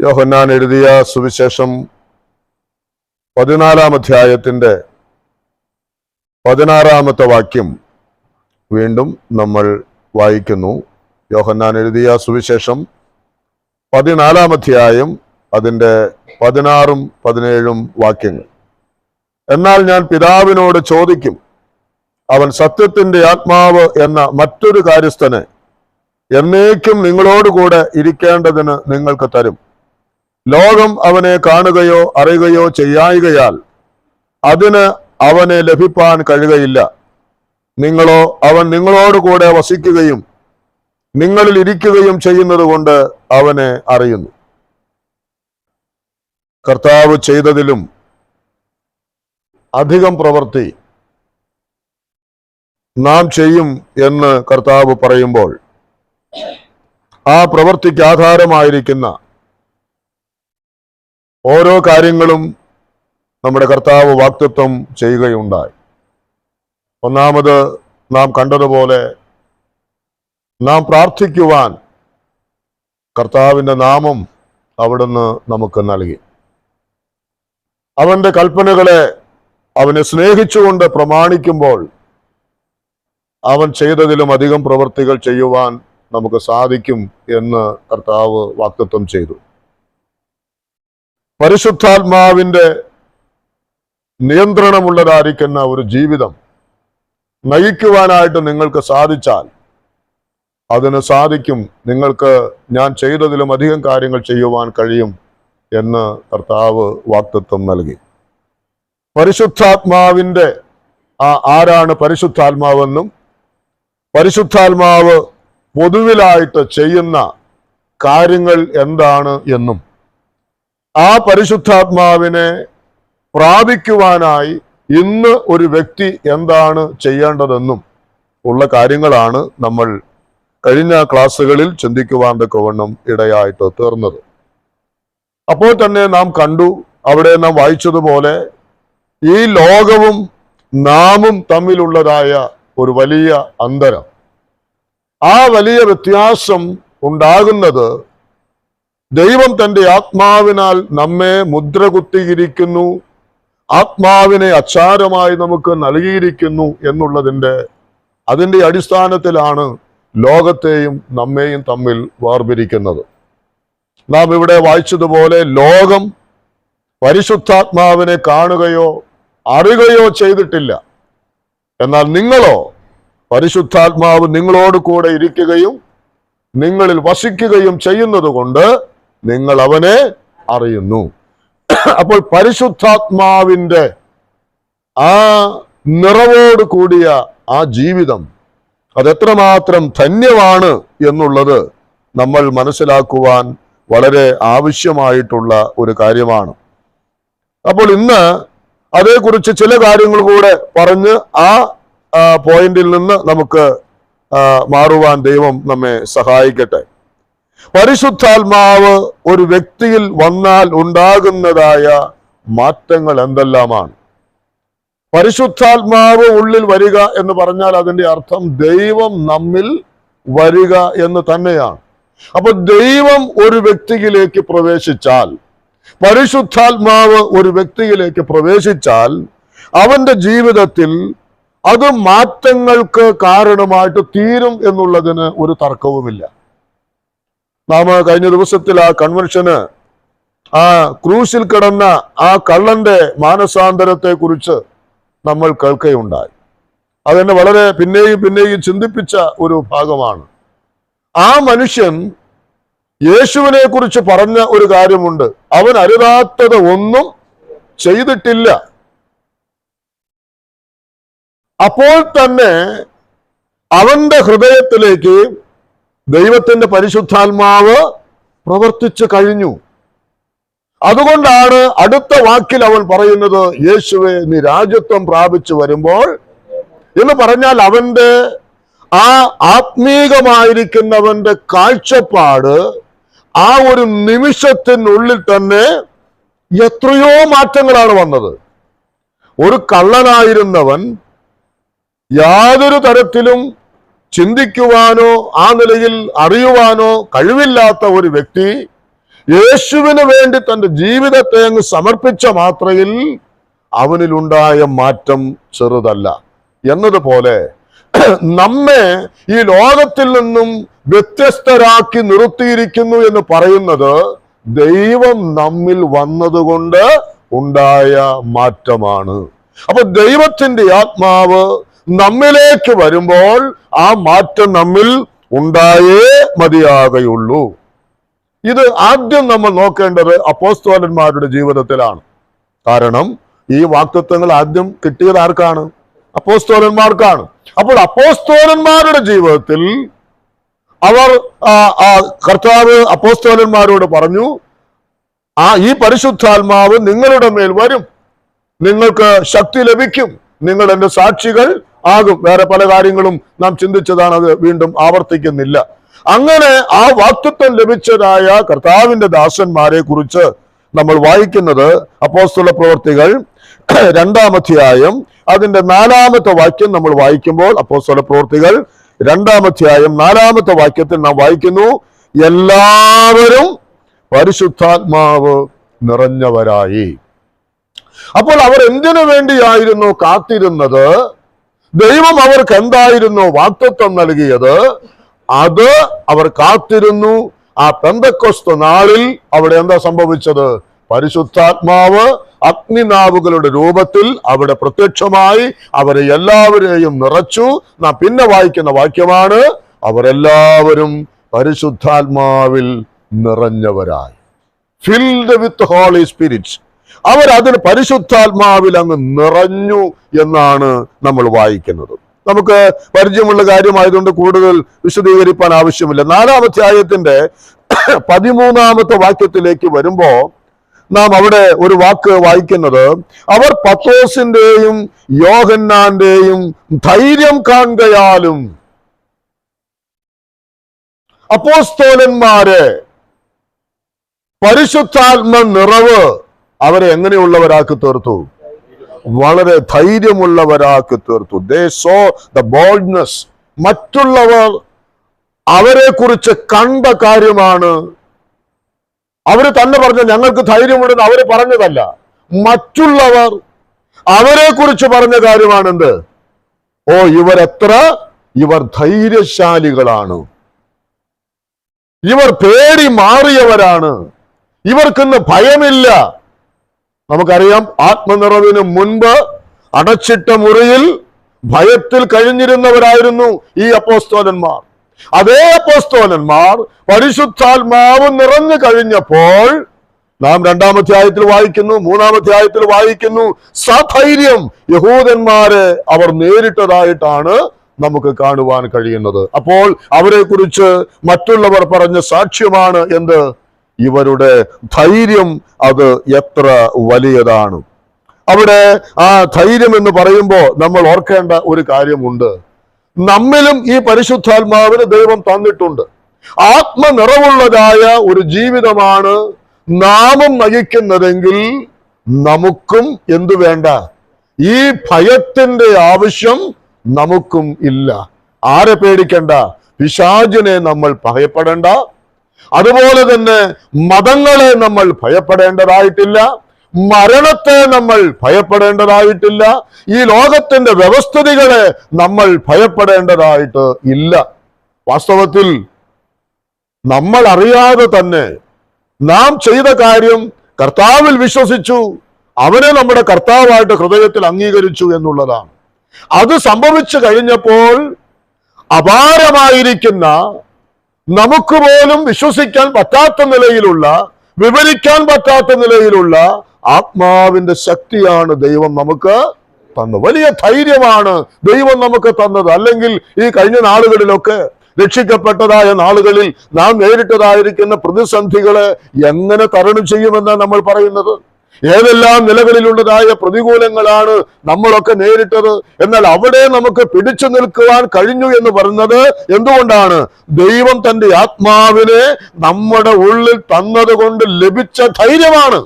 യോഹന്നാൻ എഴുതിയ സുവിശേഷം 14-ാം അധ്യായത്തിന്റെ 16-ാമത്തെ വാക്യം വീണ്ടും നമ്മൾ വായിക്കുന്നു. യോഹന്നാൻ എഴുതിയ സുവിശേഷം 14-ാം അധ്യായം അതിന്റെ 16-ഉം 17-ഉം വാക്യങ്ങൾ. എന്നാൽ ഞാൻ പിതാവിനോട് ചോദിക്കും, അവൻ സത്യത്തിന്റെ ആത്മാവ് എന്ന മറ്റൊരു കാര്യസ്ഥനെ എന്നേക്കും നിങ്ങളോടുകൂടെ ഇരിക്കേണ്ടതിന് നിങ്ങൾക്ക് തരും. ലോകം അവനെ കാണുകയോ അറിയുകയോ ചെയ്യായികയാൽ അതിന് അവനെ ലഭിപ്പാൻ കഴിയുകയില്ല. നിങ്ങളോ അവൻ നിങ്ങളോടുകൂടെ വസിക്കുകയും നിങ്ങളിൽ ഇരിക്കുകയും ചെയ്യുന്നത് കൊണ്ട് അവനെ അറിയുന്നു. കർത്താവ് ചെയ്തതിലും അധികം പ്രവൃത്തി നാം ചെയ്യും എന്ന് കർത്താവ് പറയുമ്പോൾ ആ പ്രവൃത്തിക്ക് ആധാരമായിരിക്കുന്ന ഓരോ കാര്യങ്ങളും നമ്മുടെ കർത്താവ് വാഗ്ദത്തം ചെയ്യുകയുണ്ടായി. ഒന്നാമത് നാം കണ്ടതുപോലെ നാം പ്രാർത്ഥിക്കുവാൻ കർത്താവിൻ്റെ നാമം അവിടുന്ന് നമുക്ക് നൽകി. അവന്റെ കൽപ്പനകളെ അവനെ സ്നേഹിച്ചുകൊണ്ട് പ്രമാണിക്കുമ്പോൾ അവൻ ചെയ്തതിലും അധികം പ്രവൃത്തികൾ ചെയ്യുവാൻ നമുക്ക് സാധിക്കും എന്ന് കർത്താവ് വാഗ്ദത്തം ചെയ്തു. പരിശുദ്ധാത്മാവിന്റെ നിയന്ത്രണമുള്ളതായിരിക്കുന്ന ഒരു ജീവിതം നയിക്കുവാനായിട്ട് നിങ്ങൾക്ക് സാധിച്ചാൽ അതിന് സാധിക്കും. നിങ്ങൾക്ക് ഞാൻ ചെയ്തതിലും അധികം കാര്യങ്ങൾ ചെയ്യുവാൻ കഴിയും എന്ന് കർത്താവ് വാഗ്ദത്തം നൽകി. പരിശുദ്ധാത്മാവിന്റെ ആരാണ് പരിശുദ്ധാത്മാവെന്നും പരിശുദ്ധാത്മാവ് പൊതുവിലായിട്ട് ചെയ്യുന്ന കാര്യങ്ങൾ എന്താണ് എന്നും ആ പരിശുദ്ധാത്മാവിനെ പ്രാപിക്കുവാനായി ഇന്ന് ഒരു വ്യക്തി എന്താണ് ചെയ്യേണ്ടതെന്നും ഉള്ള കാര്യങ്ങളാണ് നമ്മൾ കഴിഞ്ഞ ക്ലാസ്സുകളിൽ ചിന്തിക്കുവാൻ തക്കവണ്ണം ഇടയായിട്ട് തീർന്നത്. അപ്പോൾ തന്നെ നാം കണ്ടു, അവിടെ നാം വായിച്ചതുപോലെ ഈ ലോകവും നാമും തമ്മിലുള്ളതായ ഒരു വലിയ അന്തരം, ആ വലിയ വ്യത്യാസം ഉണ്ടാകുന്നത് ദൈവം തൻ്റെ ആത്മാവിനാൽ നമ്മെ മുദ്ര കുത്തിയിരിക്കുന്നു, ആത്മാവിനെ അച്ചാരമായി നമുക്ക് നൽകിയിരിക്കുന്നു അതിൻ്റെ അടിസ്ഥാനത്തിലാണ് ലോകത്തെയും നമ്മെയും തമ്മിൽ വേർപിരിക്കുന്നത്. നാം ഇവിടെ വായിച്ചതുപോലെ ലോകം പരിശുദ്ധാത്മാവിനെ കാണുകയോ അറിയുകയോ ചെയ്തിട്ടില്ല. എന്നാൽ നിങ്ങളോ പരിശുദ്ധാത്മാവ് നിങ്ങളോട് കൂടെ ഇരിക്കുകയും നിങ്ങളിൽ വസിക്കുകയും ചെയ്യുന്നത് കൊണ്ട് നിങ്ങൾ അവനെ അറിയുന്നു. അപ്പോൾ പരിശുദ്ധാത്മാവിന്റെ ആ നിറവോട് കൂടിയ ആ ജീവിതം അതെത്രമാത്രം ധന്യമാണ് എന്നുള്ളത് നമ്മൾ മനസ്സിലാക്കുവാൻ വളരെ ആവശ്യമായിട്ടുള്ള ഒരു കാര്യമാണ്. അപ്പോൾ ഇന്ന് അതേക്കുറിച്ച് ചില കാര്യങ്ങൾ കൂടെ പറഞ്ഞ് ആ പോയിന്റിൽ നിന്ന് നമുക്ക് മാറുവാൻ ദൈവം നമ്മെ സഹായിക്കട്ടെ. പരിശുദ്ധാത്മാവ് ഒരു വ്യക്തിയിൽ വന്നാൽ ഉണ്ടാകുന്നതായ മാറ്റങ്ങൾ എന്തെല്ലാമാണ്? പരിശുദ്ധാത്മാവ് ഉള്ളിൽ വരിക എന്ന് പറഞ്ഞാൽ അതിന്റെ അർത്ഥം ദൈവം നമ്മിൽ വരിക എന്ന് തന്നെയാണ്. അപ്പൊ ദൈവം ഒരു വ്യക്തിയിലേക്ക് പ്രവേശിച്ചാൽ, പരിശുദ്ധാത്മാവ് ഒരു വ്യക്തിയിലേക്ക് പ്രവേശിച്ചാൽ അവന്റെ ജീവിതത്തിൽ അത് മാറ്റങ്ങൾക്ക് കാരണമായിട്ട് തീരും എന്നുള്ളതിന് ഒരു തർക്കവുമില്ല. നാം കഴിഞ്ഞ ദിവസത്തിൽ ആ കൺവെൻഷന് ആ ക്രൂശിൽ കിടന്ന ആ കള്ളന്റെ മാനസാന്തരത്തെ കുറിച്ച് നമ്മൾ കേൾക്കുകയുണ്ടായി. അതെന്നെ വളരെ പിന്നെയും ചിന്തിപ്പിച്ച ഒരു ഭാഗമാണ്. ആ മനുഷ്യൻ യേശുവിനെ കുറിച്ച് പറഞ്ഞ ഒരു കാര്യമുണ്ട്, അവൻ അരുതാത്തത് ഒന്നും ചെയ്തിട്ടില്ല. അപ്പോൾ തന്നെ അവന്റെ ഹൃദയത്തിലേക്ക് ദൈവത്തിന്റെ പരിശുദ്ധാത്മാവ് പ്രവർത്തിച്ചു കഴിഞ്ഞു. അതുകൊണ്ടാണ് അടുത്ത വാക്കിൽ അവൻ പറയുന്നത്, യേശുവേ നീ രാജ്യത്വം പ്രാപിച്ചു വരുമ്പോൾ എന്ന് പറഞ്ഞാൽ അവന്റെ ആ ആത്മീകമായിരിക്കുന്നവന്റെ കാഴ്ചപ്പാട് ആ ഒരു നിമിഷത്തിനുള്ളിൽ തന്നെ എത്രയോ മാറ്റങ്ങളാണ് വന്നത്. ഒരു കള്ളനായിരുന്നവൻ, യാതൊരു തരത്തിലും ചിന്തിക്കുവാനോ ആ നിലയിൽ അറിയുവാനോ കഴിവില്ലാത്ത ഒരു വ്യക്തി യേശുവിന് വേണ്ടി തന്റെ ജീവിതത്തെ അങ്ങ് സമർപ്പിച്ച മാത്രയിൽ അവനിലുണ്ടായ മാറ്റം ചെറുതല്ല. എന്നതുപോലെ നമ്മെ ഈ ലോകത്തിൽ നിന്നും വ്യത്യസ്തരാക്കി നിർത്തിയിരിക്കുന്നു എന്ന് പറയുന്നത് ദൈവം നമ്മിൽ വന്നതുകൊണ്ട് ഉണ്ടായ മാറ്റമാണ്. അപ്പൊ ദൈവത്തിന്റെ ആത്മാവ് നമ്മിലേക്ക് വരുമ്പോൾ ആ മാറ്റം നമ്മിൽ ഉണ്ടായേ മതിയാകുള്ളൂ. ഇത് ആദ്യം നമ്മൾ നോക്കേണ്ടത് അപ്പോസ്തലന്മാരുടെ ജീവിതത്തിലാണ്. കാരണം ഈ വാഗ്ദത്തങ്ങൾ ആദ്യം കിട്ടിയത് ആർക്കാണ്? അപ്പോസ്തലന്മാർക്കാണ്. അപ്പോൾ അപ്പോസ്തലന്മാരുടെ ജീവിതത്തിൽ അവർ കർത്താവ് അപ്പോസ്തലന്മാരോട് പറഞ്ഞു, ഈ പരിശുദ്ധാത്മാവ് നിങ്ങളുടെ മേൽ വരും, നിങ്ങൾക്ക് ശക്തി ലഭിക്കും, നിങ്ങൾ എൻ്റെ സാക്ഷികൾ ആകും. വേറെ പല കാര്യങ്ങളും നാം ചിന്തിച്ചതാണ്, അത് വീണ്ടും ആവർത്തിക്കുന്നില്ല. അങ്ങനെ ആ വാഗ്ദത്തം ലഭിച്ചതായ കർത്താവിന്റെ ദാസന്മാരെ കുറിച്ച് നമ്മൾ വായിക്കുന്നത് അപ്പോസ്തല പ്രവൃത്തികൾ 2-ാം അധ്യായം അതിന്റെ 4-ാമത്തെ വാക്യം നമ്മൾ വായിക്കുമ്പോൾ, അപ്പോസ്തല പ്രവൃത്തികൾ 2-ാം അധ്യായം 4-ാമത്തെ വാക്യത്തിൽ നാം വായിക്കുന്നു, എല്ലാവരും പരിശുദ്ധാത്മാവ് നിറഞ്ഞവരായി. അപ്പോൾ അവർ എന്തിനു വേണ്ടിയായിരുന്നു കാത്തിരുന്നത്? ദൈവം അവർക്ക് എന്തായിരുന്നു വാഗ്ദത്തം നൽകിയത്? അത് അവർ കാത്തിരുന്നു. ആ പെന്തക്കോസ്ത് നാളിൽ അവിടെ എന്താ സംഭവിച്ചത്? പരിശുദ്ധാത്മാവ് അഗ്നിനാവുകളുടെ രൂപത്തിൽ അവിടെ പ്രത്യക്ഷമായി അവരെ എല്ലാവരെയും നിറച്ചു. നാം പിന്നെ വായിക്കുന്ന വാക്യമാണ്, അവരെല്ലാവരും പരിശുദ്ധാത്മാവിൽ നിറഞ്ഞവരായി. Filled with holy spirit. അവരതിന് പരിശുദ്ധാത്മാവിൽ അങ്ങ് നിറഞ്ഞു എന്നാണ് നമ്മൾ വായിക്കുന്നത്. നമുക്ക് പരിചയമുള്ള കാര്യമായതുകൊണ്ട് കൂടുതൽ വിശദീകരിക്കാൻ ആവശ്യമില്ല. 4-ാം അധ്യായത്തിന്റെ 13-ാമത്തെ വാക്യത്തിലേക്ക് വരുമ്പോ നാം അവിടെ ഒരു വാക്ക് വായിക്കുന്നത്, അവർ പത്രോസിന്റെയും യോഹന്നാന്റെയും ധൈര്യം കാണുകയാലും അപ്പോസ്തലന്മാരെ പരിശുദ്ധാത്മ നിറവ് അവരെ എങ്ങനെയുള്ളവരാക്കി തീർത്തു? വളരെ ധൈര്യമുള്ളവരാക്കി തീർത്തു. They saw the boldness. മറ്റുള്ളവർ അവരെ കുറിച്ച് കണ്ട കാര്യമാണ്. അവര് തന്നെ പറഞ്ഞ ഞങ്ങൾക്ക് ധൈര്യമുണ്ടെന്ന് അവര് പറഞ്ഞതല്ല, മറ്റുള്ളവർ അവരെ കുറിച്ച് പറഞ്ഞ കാര്യമാണെന്ത്? ഇവർ ധൈര്യശാലികളാണ്, ഇവർ പേടി മാറിയവരാണ്, ഇവർക്കിന്ന് ഭയമില്ല. നമുക്കറിയാം, ആത്മനിറവിന് മുൻപ് അടച്ചിട്ട മുറിയിൽ ഭയത്തിൽ കഴിഞ്ഞിരുന്നവരായിരുന്നു ഈ അപ്പോസ്തലന്മാർ. അതേ അപ്പോസ്തലന്മാർ പരിശുദ്ധാത്മാവ് നിറഞ്ഞു കഴിഞ്ഞപ്പോൾ നാം 2-ാം അധ്യായത്തിൽ വായിക്കുന്നു, 3-ാം അധ്യായത്തിൽ വായിക്കുന്നു, സധൈര്യം യഹൂദന്മാരെ അവർ നേരിട്ടതായിട്ടാണ് നമുക്ക് കാണുവാൻ കഴിയുന്നത്. അപ്പോൾ അവരെ കുറിച്ച് മറ്റുള്ളവർ പറഞ്ഞ സാക്ഷ്യമാണ് എന്ത്? ഇവരുടെ ധൈര്യം അത് എത്ര വലിയതാണ്. അവിടെ ആ ധൈര്യം എന്ന് പറയുമ്പോൾ നമ്മൾ ഓർക്കേണ്ട ഒരു കാര്യമുണ്ട്. നമ്മിലും ഈ പരിശുദ്ധാത്മാവിന് ദൈവം തന്നിട്ടുണ്ട്. ആത്മനിറവുള്ളതായ ഒരു ജീവിതമാണ് നാമും നയിക്കുന്നതെങ്കിൽ നമുക്കും എന്തു വേണ്ട? ഈ ഭയത്തിന്റെ ആവശ്യം നമുക്കും ഇല്ല. ആരെ പേടിക്കണ്ട? പിശാചിനെ നമ്മൾ ഭയപ്പെടേണ്ട. അതുപോലെ തന്നെ മതങ്ങളെ നമ്മൾ ഭയപ്പെടേണ്ടതായിട്ടില്ല, മരണത്തെ നമ്മൾ ഭയപ്പെടേണ്ടതായിട്ടില്ല, ഈ ലോകത്തിന്റെ വ്യവസ്ഥിതികളെ നമ്മൾ ഭയപ്പെടേണ്ടതായിട്ട് ഇല്ല. വാസ്തവത്തിൽ നമ്മൾ അറിയാതെ തന്നെ നാം ചെയ്ത കാര്യം കർത്താവിൽ വിശ്വസിച്ചു, അവനെ നമ്മുടെ കർത്താവായിട്ട് ഹൃദയത്തിൽ അംഗീകരിച്ചു എന്നുള്ളതാണ്. അത് സംഭവിച്ചു കഴിഞ്ഞപ്പോൾ അപാരമായിരിക്കുന്ന, നമുക്ക് പോലും വിശ്വസിക്കാൻ പറ്റാത്ത നിലയിലുള്ള, വിവരിക്കാൻ പറ്റാത്ത നിലയിലുള്ള ആത്മാവിന്റെ ശക്തിയാണ് ദൈവം നമുക്ക് തന്നത്. വലിയ ധൈര്യമാണ് ദൈവം നമുക്ക് തന്നത്. അല്ലെങ്കിൽ ഈ കഴിഞ്ഞ നാളുകളിലൊക്കെ, രക്ഷിക്കപ്പെട്ടതായ നാളുകളിൽ നാം നേരിട്ടതായിരിക്കുന്ന പ്രതിസന്ധികളെ എങ്ങനെ തരണം ചെയ്യുമെന്നാണ് നമ്മൾ പറയുന്നത്. ഏതെല്ലാം നിലകളിലുള്ളതായ പ്രതികൂലങ്ങളാണ് നമ്മളൊക്കെ നേരിട്ടത്. എന്നാൽ അവിടെ നമുക്ക് പിടിച്ചു നിൽക്കുവാൻ കഴിഞ്ഞു എന്ന് പറയുന്നത് എന്തുകൊണ്ടാണ്? ദൈവം തന്റെ ആത്മാവിനെ നമ്മുടെ ഉള്ളിൽ തന്നത് കൊണ്ട് ലഭിച്ച ധൈര്യമാണ്.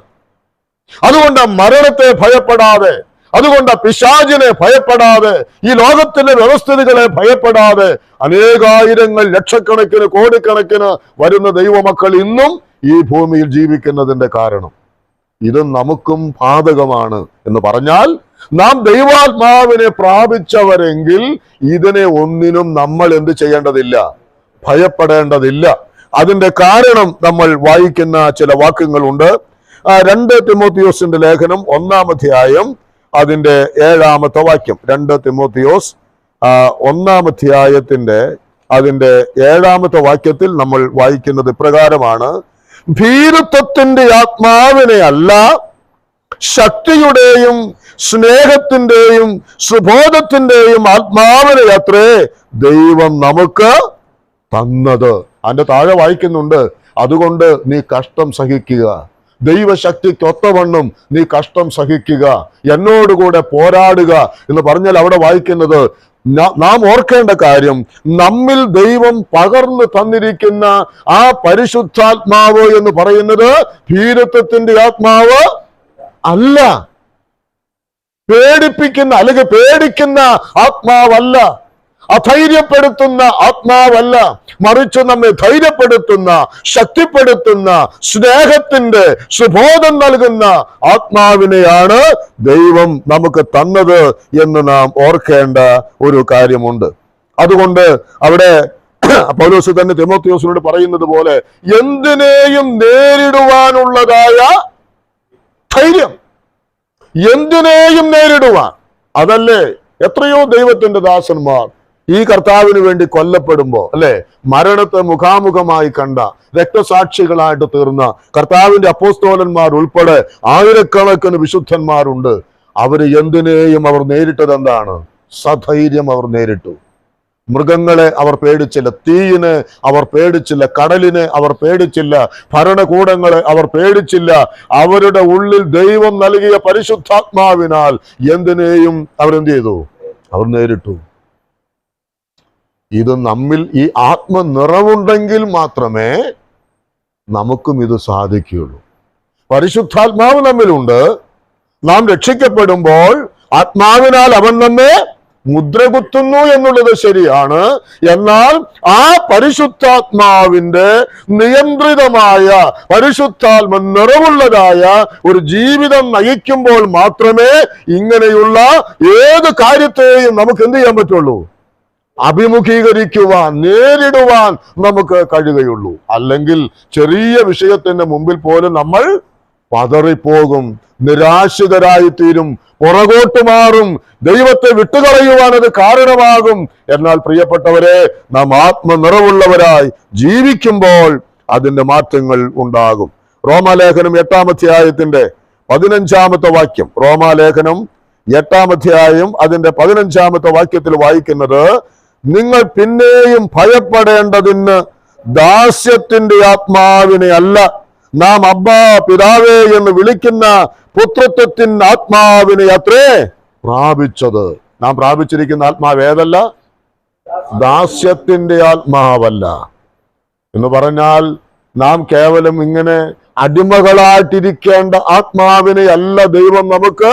അതുകൊണ്ട് മരണത്തെ ഭയപ്പെടാതെ, അതുകൊണ്ട് പിശാചിനെ ഭയപ്പെടാതെ, ഈ ലോകത്തിന്റെ വ്യവസ്ഥിതികളെ ഭയപ്പെടാതെ അനേകായിരങ്ങൾ, ലക്ഷക്കണക്കിന്, കോടിക്കണക്കിന് വരുന്ന ദൈവമക്കൾ ഇന്നും ഈ ഭൂമിയിൽ ജീവിക്കുന്നതിന്റെ കാരണം ഇത് നമുക്കും ബാധകമാണ് എന്ന് പറഞ്ഞാൽ, നാം ദൈവാത്മാവിനെ പ്രാപിച്ചവരെങ്കിൽ ഇതിനെ ഒന്നിനും നമ്മൾ എന്ത് ചെയ്യേണ്ടതില്ല, ഭയപ്പെടേണ്ടതില്ല. അതിന്റെ കാരണം നമ്മൾ വായിക്കുന്ന ചില വാക്യങ്ങളുണ്ട്. 2 തിമോത്തിയോസിന്റെ ലേഖനം 1-ാം അധ്യായം അതിന്റെ 7-ാമത്തെ വാക്യം. 2 തിമോത്തിയോസ് 1-ാം അധ്യായത്തിന്റെ അതിന്റെ 7-ാമത്തെ വാക്യത്തിൽ നമ്മൾ വായിക്കുന്നത് ഇപ്രകാരമാണ്: ഭീരുത്വത്തിന്റെ ആത്മാവിനെ അല്ല, ശക്തിയുടെയും സ്നേഹത്തിന്റെയും സുബോധത്തിന്റെയും ആത്മാവിനെ അത്രേ ദൈവം നമുക്ക് തന്നത്. അതിന്റെ താഴെ വായിക്കുന്നുണ്ട്, അതുകൊണ്ട് നീ കഷ്ടം സഹിക്കുക, ദൈവശക്തിക്കൊത്തവണ്ണം നീ കഷ്ടം സഹിക്കുക, എന്നോടുകൂടെ പോരാടുക എന്ന് പറഞ്ഞാൽ അവിടെ വായിക്കുന്നത്, നാം ഓർക്കേണ്ട കാര്യം, നമ്മിൽ ദൈവം പകർന്നു തന്നിരിക്കുന്ന ആ പരിശുദ്ധാത്മാവ് എന്ന് പറയുന്നത് ഭീരുത്വത്തിന്റെ ആത്മാവ് അല്ല, പേടിപ്പിക്കുന്ന അല്ലെങ്കിൽ പേടിക്കുന്ന ആത്മാവല്ല, അധൈര്യപ്പെടുത്തുന്ന ആത്മാവല്ല, മറിച്ച് നമ്മെ ധൈര്യപ്പെടുത്തുന്ന, ശക്തിപ്പെടുത്തുന്ന, സ്നേഹത്തിന്റെ സുബോധം നൽകുന്ന ആത്മാവിനെയാണ് ദൈവം നമുക്ക് തന്നത് എന്ന് നാം ഓർക്കേണ്ട ഒരു കാര്യമുണ്ട്. അതുകൊണ്ട് അവിടെ പൗലോസ് തന്നെ തിമോത്തിയോസിനോട് പറയുന്നത് പോലെ എന്തിനേയും നേരിടുവാനുള്ളതായ ധൈര്യം, എന്തിനേയും നേരിടുവാൻ. അതല്ലേ എത്രയോ ദൈവത്തിന്റെ ദാസന്മാർ ഈ കർത്താവിന് വേണ്ടി കൊല്ലപ്പെടുമ്പോ, അല്ലെ, മരണത്തെ മുഖാമുഖമായി കണ്ട രക്തസാക്ഷികളായിട്ട് തീർന്ന കർത്താവിന്റെ അപ്പോസ്തോലന്മാർ ഉൾപ്പെടെ ആയിരക്കണക്കിന് വിശുദ്ധന്മാരുണ്ട്. അവര് എന്തിനേയും അവർ നേരിട്ടത് എന്താണ്? സധൈര്യം അവർ നേരിട്ടു. മൃഗങ്ങളെ അവർ പേടിച്ചില്ല, തീയിനെ അവർ പേടിച്ചില്ല, കടലിനെ അവർ പേടിച്ചില്ല, ഭരണകൂടങ്ങളെ അവർ പേടിച്ചില്ല. അവരുടെ ഉള്ളിൽ ദൈവം നൽകിയ പരിശുദ്ധാത്മാവിനാൽ എന്തിനേയും അവരെന്ത് ചെയ്തു? അവർ നേരിട്ടു. ഇത് നമ്മിൽ ഈ ആത്മനിറവുണ്ടെങ്കിൽ മാത്രമേ നമുക്കും ഇത് സാധിക്കുകയുള്ളൂ. പരിശുദ്ധാത്മാവ് നമ്മിലുണ്ട്. നാം രക്ഷിക്കപ്പെടുമ്പോൾ ആത്മാവിനാൽ അവൻ നമ്മെ മുദ്രകുത്തുന്നു എന്നുള്ളത് ശരിയാണ്. എന്നാൽ ആ പരിശുദ്ധാത്മാവിന്റെ നിയന്ത്രിതമായ, പരിശുദ്ധാത്മ നിറവുള്ളതായ ഒരു ജീവിതം നയിക്കുമ്പോൾ മാത്രമേ ഇങ്ങനെയുള്ള ഏത് കാര്യത്തെയും നമുക്ക് എന്ത് ചെയ്യാൻ പറ്റുള്ളൂ? അഭിമുഖീകരിക്കുവാൻ, നേരിടുവാൻ നമുക്ക് കഴിയുകയുള്ളൂ. അല്ലെങ്കിൽ ചെറിയ വിഷയത്തിന്റെ മുമ്പിൽ പോലും നമ്മൾ പതറിപ്പോകും, നിരാശിതരായിത്തീരും, പുറകോട്ട് മാറും, ദൈവത്തെ വിട്ടുകളയുവാൻ അത് കാരണമാകും. എന്നാൽ പ്രിയപ്പെട്ടവരെ, നാം ആത്മനിറവുള്ളവരായി ജീവിക്കുമ്പോൾ അതിന്റെ മാറ്റങ്ങൾ ഉണ്ടാകും. റോമാലേഖനം 8-ാം അധ്യായത്തിന്റെ 15-ാമത്തെ വാക്യം, റോമാലേഖനം 8-ാം അധ്യായം അതിന്റെ 15-ാമത്തെ വാക്യത്തിൽ വായിക്കുന്നത്, നിങ്ങൾ പിന്നെയും ഭയപ്പെടേണ്ടതിന് ദാസ്യത്തിന്റെ ആത്മാവിനെ അല്ല, നാം അബ്ബാ പിതാവേ എന്ന് വിളിക്കുന്ന പുത്രത്വത്തിന്റെ ആത്മാവിനെ അത്രേ പ്രാപിച്ചത്. നാം പ്രാപിച്ചിരിക്കുന്ന ആത്മാവ് ഏതല്ല? ദാസ്യത്തിന്റെ ആത്മാവല്ല. എന്ന് പറഞ്ഞാൽ നാം കേവലം ഇങ്ങനെ അടിമകളായിട്ടിരിക്കേണ്ട ആത്മാവിനെ അല്ല ദൈവം നമുക്ക്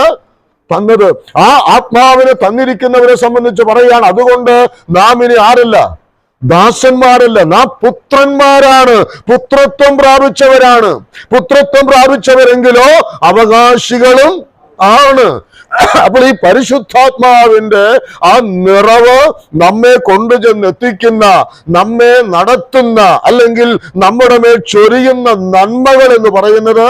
തന്നത്. ആ ആത്മാവിനെ തന്നിരിക്കുന്നവരെ സംബന്ധിച്ച് പറയാണ്, അതുകൊണ്ട് നാം ഇനി ആരല്ല? ദാസന്മാരല്ല, നാം പുത്രന്മാരാണ്, പുത്രത്വം പ്രാപിച്ചവരാണ്. പുത്രത്വം പ്രാപിച്ചവരെങ്കിലോ അവകാശികളും ആണ്. അപ്പോൾ ഈ പരിശുദ്ധാത്മാവിന്റെ ആ നിറവ് നമ്മെ കൊണ്ടുചെന്നെത്തിക്കുന്ന, നമ്മെ നടത്തുന്ന, അല്ലെങ്കിൽ നമ്മുടെ മേൽ ചൊരിയുന്ന നന്മകൾ എന്ന് പറയുന്നത്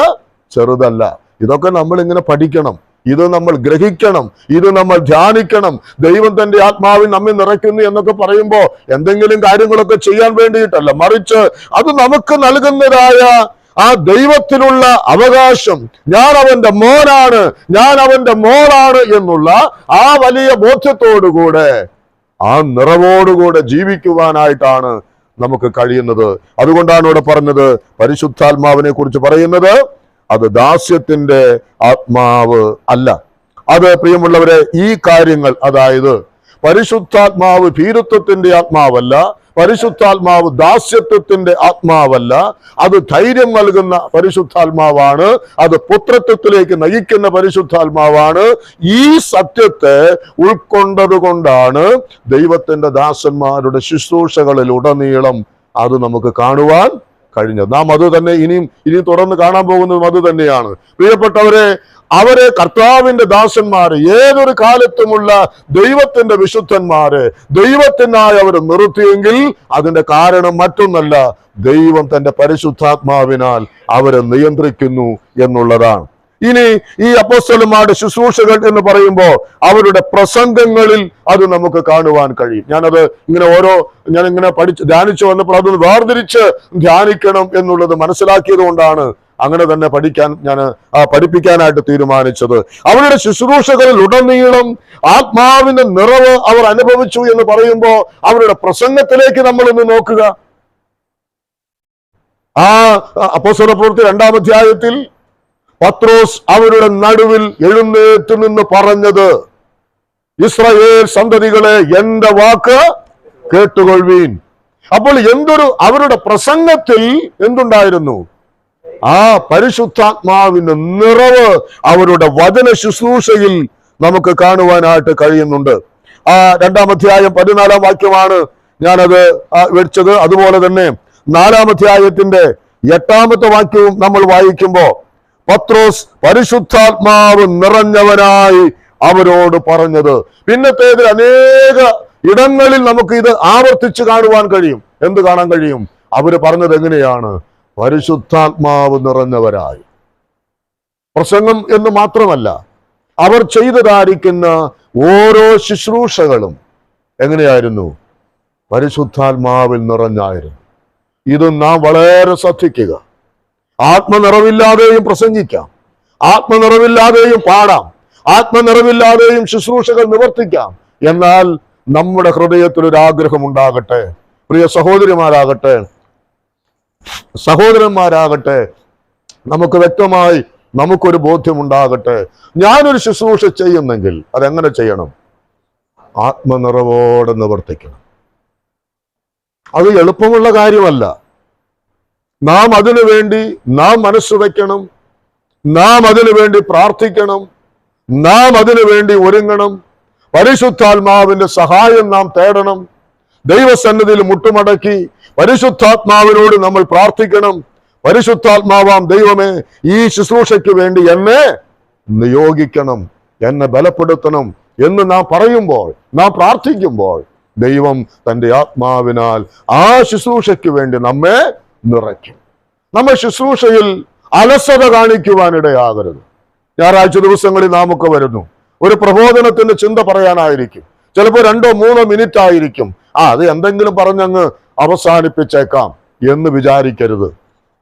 ചെറുതല്ല. ഇതൊക്കെ നമ്മൾ ഇങ്ങനെ പഠിക്കണം, ഇത് നമ്മൾ ഗ്രഹിക്കണം, ഇത് നമ്മൾ ധ്യാനിക്കണം. ദൈവം തന്റെ ആത്മാവിൽ നമ്മെ നിറയ്ക്കുന്നു എന്നൊക്കെ പറയുമ്പോൾ എന്തെങ്കിലും കാര്യങ്ങളൊക്കെ ചെയ്യാൻ വേണ്ടിയിട്ടല്ല, മറിച്ച് അത് നമുക്ക് നൽകുന്നതായ ആ ദൈവത്തിനുള്ള അവകാശം, ഞാൻ അവന്റെ മോനാണ്, ഞാൻ അവന്റെ മോളാണ് എന്നുള്ള ആ വലിയ ബോധ്യത്തോടുകൂടെ, ആ നിറവോടുകൂടെ ജീവിക്കുവാനായിട്ടാണ് നമുക്ക് കഴിയുന്നത്. അതുകൊണ്ടാണ് ഇവിടെ പറഞ്ഞത്, പരിശുദ്ധാത്മാവിനെ കുറിച്ച് പറയുന്നത് അത് ദാസ്യത്തിന്റെ ആത്മാവ് അല്ല. അത് പ്രിയമുള്ളവരെ, ഈ കാര്യങ്ങൾ, അതായത് പരിശുദ്ധാത്മാവ് ഭീരുത്വത്തിന്റെ ആത്മാവല്ല, പരിശുദ്ധാത്മാവ് ദാസ്യത്വത്തിന്റെ ആത്മാവല്ല, അത് ധൈര്യം നൽകുന്ന പരിശുദ്ധാത്മാവാണ്, അത് പുത്രത്വത്തിലേക്ക് നയിക്കുന്ന പരിശുദ്ധാത്മാവാണ്. ഈ സത്യത്തെ ഉൾക്കൊണ്ടത് കൊണ്ടാണ് ദൈവത്തിന്റെ ദാസന്മാരുടെ ശുശ്രൂഷകളിലുടനീളം അത് നമുക്ക് കാണുവാൻ കഴിഞ്ഞത്. നാം അത് തന്നെ ഇനിയും തുടർന്ന് കാണാൻ പോകുന്നതും അത് തന്നെയാണ്. പ്രിയപ്പെട്ടവരെ, അവരെ കർത്താവിന്റെ ദാസന്മാര്, ഏതൊരു കാലത്തുമുള്ള ദൈവത്തിന്റെ വിശുദ്ധന്മാര് ദൈവത്തിനായി അവർ നിർത്തിയെങ്കിൽ അതിന്റെ കാരണം മറ്റൊന്നല്ല, ദൈവം തന്റെ പരിശുദ്ധാത്മാവിനാൽ അവരെ നിയന്ത്രിക്കുന്നു എന്നുള്ളതാണ്. ഇനി ഈ അപ്പോസ്തലന്മാരുടെ ശുശ്രൂഷകൾ എന്ന് പറയുമ്പോൾ അവരുടെ പ്രസംഗങ്ങളിൽ അത് നമുക്ക് കാണുവാൻ കഴിയും. ഞാനത് ഞാനിങ്ങനെ ധ്യാനിച്ചു വന്നപ്പോൾ അതൊന്ന് വേർതിരിച്ച് ധ്യാനിക്കണം എന്നുള്ളത് മനസ്സിലാക്കിയത് കൊണ്ടാണ് അങ്ങനെ തന്നെ പഠിപ്പിക്കാനായിട്ട് തീരുമാനിച്ചത്. അവരുടെ ശുശ്രൂഷകളിൽ ഉടനീളം ആത്മാവിന്റെ നിറവ് അവർ അനുഭവിച്ചു എന്ന് പറയുമ്പോൾ അവരുടെ പ്രസംഗത്തിലേക്ക് നമ്മൾ ഒന്ന് നോക്കുക. ആ അപ്പോസ്തലപ്രവൃത്തി 2-ാം അധ്യായത്തിൽ പത്രോസ് അവരുടെ നടുവിൽ എഴുന്നേറ്റ് നിന്ന് പറഞ്ഞത്, ഇസ്രായേൽ സന്തതികളെ എന്റെ വാക്ക് കേട്ടുകൊള്ളുവീൻ. അപ്പോൾ അവരുടെ പ്രസംഗത്തിൽ എന്തുണ്ടായിരുന്നു? ആ പരിശുദ്ധാത്മാവിന്റെ നിറവ് അവരുടെ വചന ശുശ്രൂഷയിൽ നമുക്ക് കാണുവാനായിട്ട് കഴിയുന്നുണ്ട്. ആ 2-ാം അധ്യായം 14-ാം വാക്യമാണ് ഞാനത് വെച്ചത്. അതുപോലെ തന്നെ 4-ാം അധ്യായത്തിന്റെ 8-ാമത്തെ വാക്യവും നമ്മൾ വായിക്കുമ്പോൾ പത്രോസ് പരിശുദ്ധാത്മാവ് നിറഞ്ഞവനായി അവരോട് പറഞ്ഞത്. പിന്നത്തേതിൽ അനേക ഇടങ്ങളിൽ നമുക്ക് ഇത് ആവർത്തിച്ച് കാണുവാൻ കഴിയും. എന്ത് കാണാൻ കഴിയും? അവര് പറഞ്ഞത് എങ്ങനെയാണ്? പരിശുദ്ധാത്മാവ് നിറഞ്ഞവരായി. പ്രസംഗം എന്ന് മാത്രമല്ല, അവർ ചെയ്തതായിരിക്കുന്ന ഓരോ ശുശ്രൂഷകളും എങ്ങനെയായിരുന്നു? പരിശുദ്ധാത്മാവിൽ നിറഞ്ഞായിരുന്നു. ഇത് നാം വളരെ ശ്രദ്ധിക്കുക. ആത്മനിറവില്ലാതെയും പ്രസംഗിക്കാം, ആത്മനിറവില്ലാതെയും പാടാം, ആത്മനിറവില്ലാതെയും ശുശ്രൂഷകൾ നിവർത്തിക്കാം. എന്നാൽ നമ്മുടെ ഹൃദയത്തിൽ ഒരു ആഗ്രഹം ഉണ്ടാകട്ടെ. പ്രിയ സഹോദരിമാരാകട്ടെ, സഹോദരന്മാരാകട്ടെ, നമുക്ക് വ്യക്തമായി നമുക്കൊരു ബോധ്യമുണ്ടാകട്ടെ. ഞാനൊരു ശുശ്രൂഷ ചെയ്യുന്നെങ്കിൽ അതെങ്ങനെ ചെയ്യണം? ആത്മനിറവോടെ നിവർത്തിക്കണം. അത് എളുപ്പമുള്ള കാര്യമല്ല. നാം അതിനു വേണ്ടി മനസ്സ് വയ്ക്കണം, നാം അതിനു വേണ്ടി പ്രാർത്ഥിക്കണം, നാം അതിനു വേണ്ടി ഒരുങ്ങണം. പരിശുദ്ധാത്മാവിന്റെ സഹായം നാം തേടണം. ദൈവസന്നിധിയിൽ മുട്ടുമടക്കി പരിശുദ്ധാത്മാവിനോട് നമ്മൾ പ്രാർത്ഥിക്കണം. പരിശുദ്ധാത്മാവാം ദൈവമേ, ഈ ശുശ്രൂഷയ്ക്ക് വേണ്ടി എന്നെ നിയോഗിക്കണം, എന്നെ ബലപ്പെടുത്തണം എന്ന് നാം പറയുമ്പോൾ, നാം പ്രാർത്ഥിക്കുമ്പോൾ ദൈവം തന്റെ ആത്മാവിനാൽ ആ ശുശ്രൂഷയ്ക്ക് വേണ്ടി നമ്മെ നിറയ്ക്കും. നമ്മൾ ശുശ്രൂഷയിൽ അലസത കാണിക്കുവാനിടയാകരുത്. ഞായറാഴ്ച ദിവസങ്ങളിൽ നാം ഒക്കെ വരുന്നു, ഒരു പ്രബോധനത്തിന്റെ ചിന്ത പറയാനായിരിക്കും, ചിലപ്പോൾ 2-3 മിനിറ്റ് ആയിരിക്കും. അത് എന്തെങ്കിലും പറഞ്ഞങ്ങ് അവസാനിപ്പിച്ചേക്കാം എന്ന് വിചാരിക്കരുത്.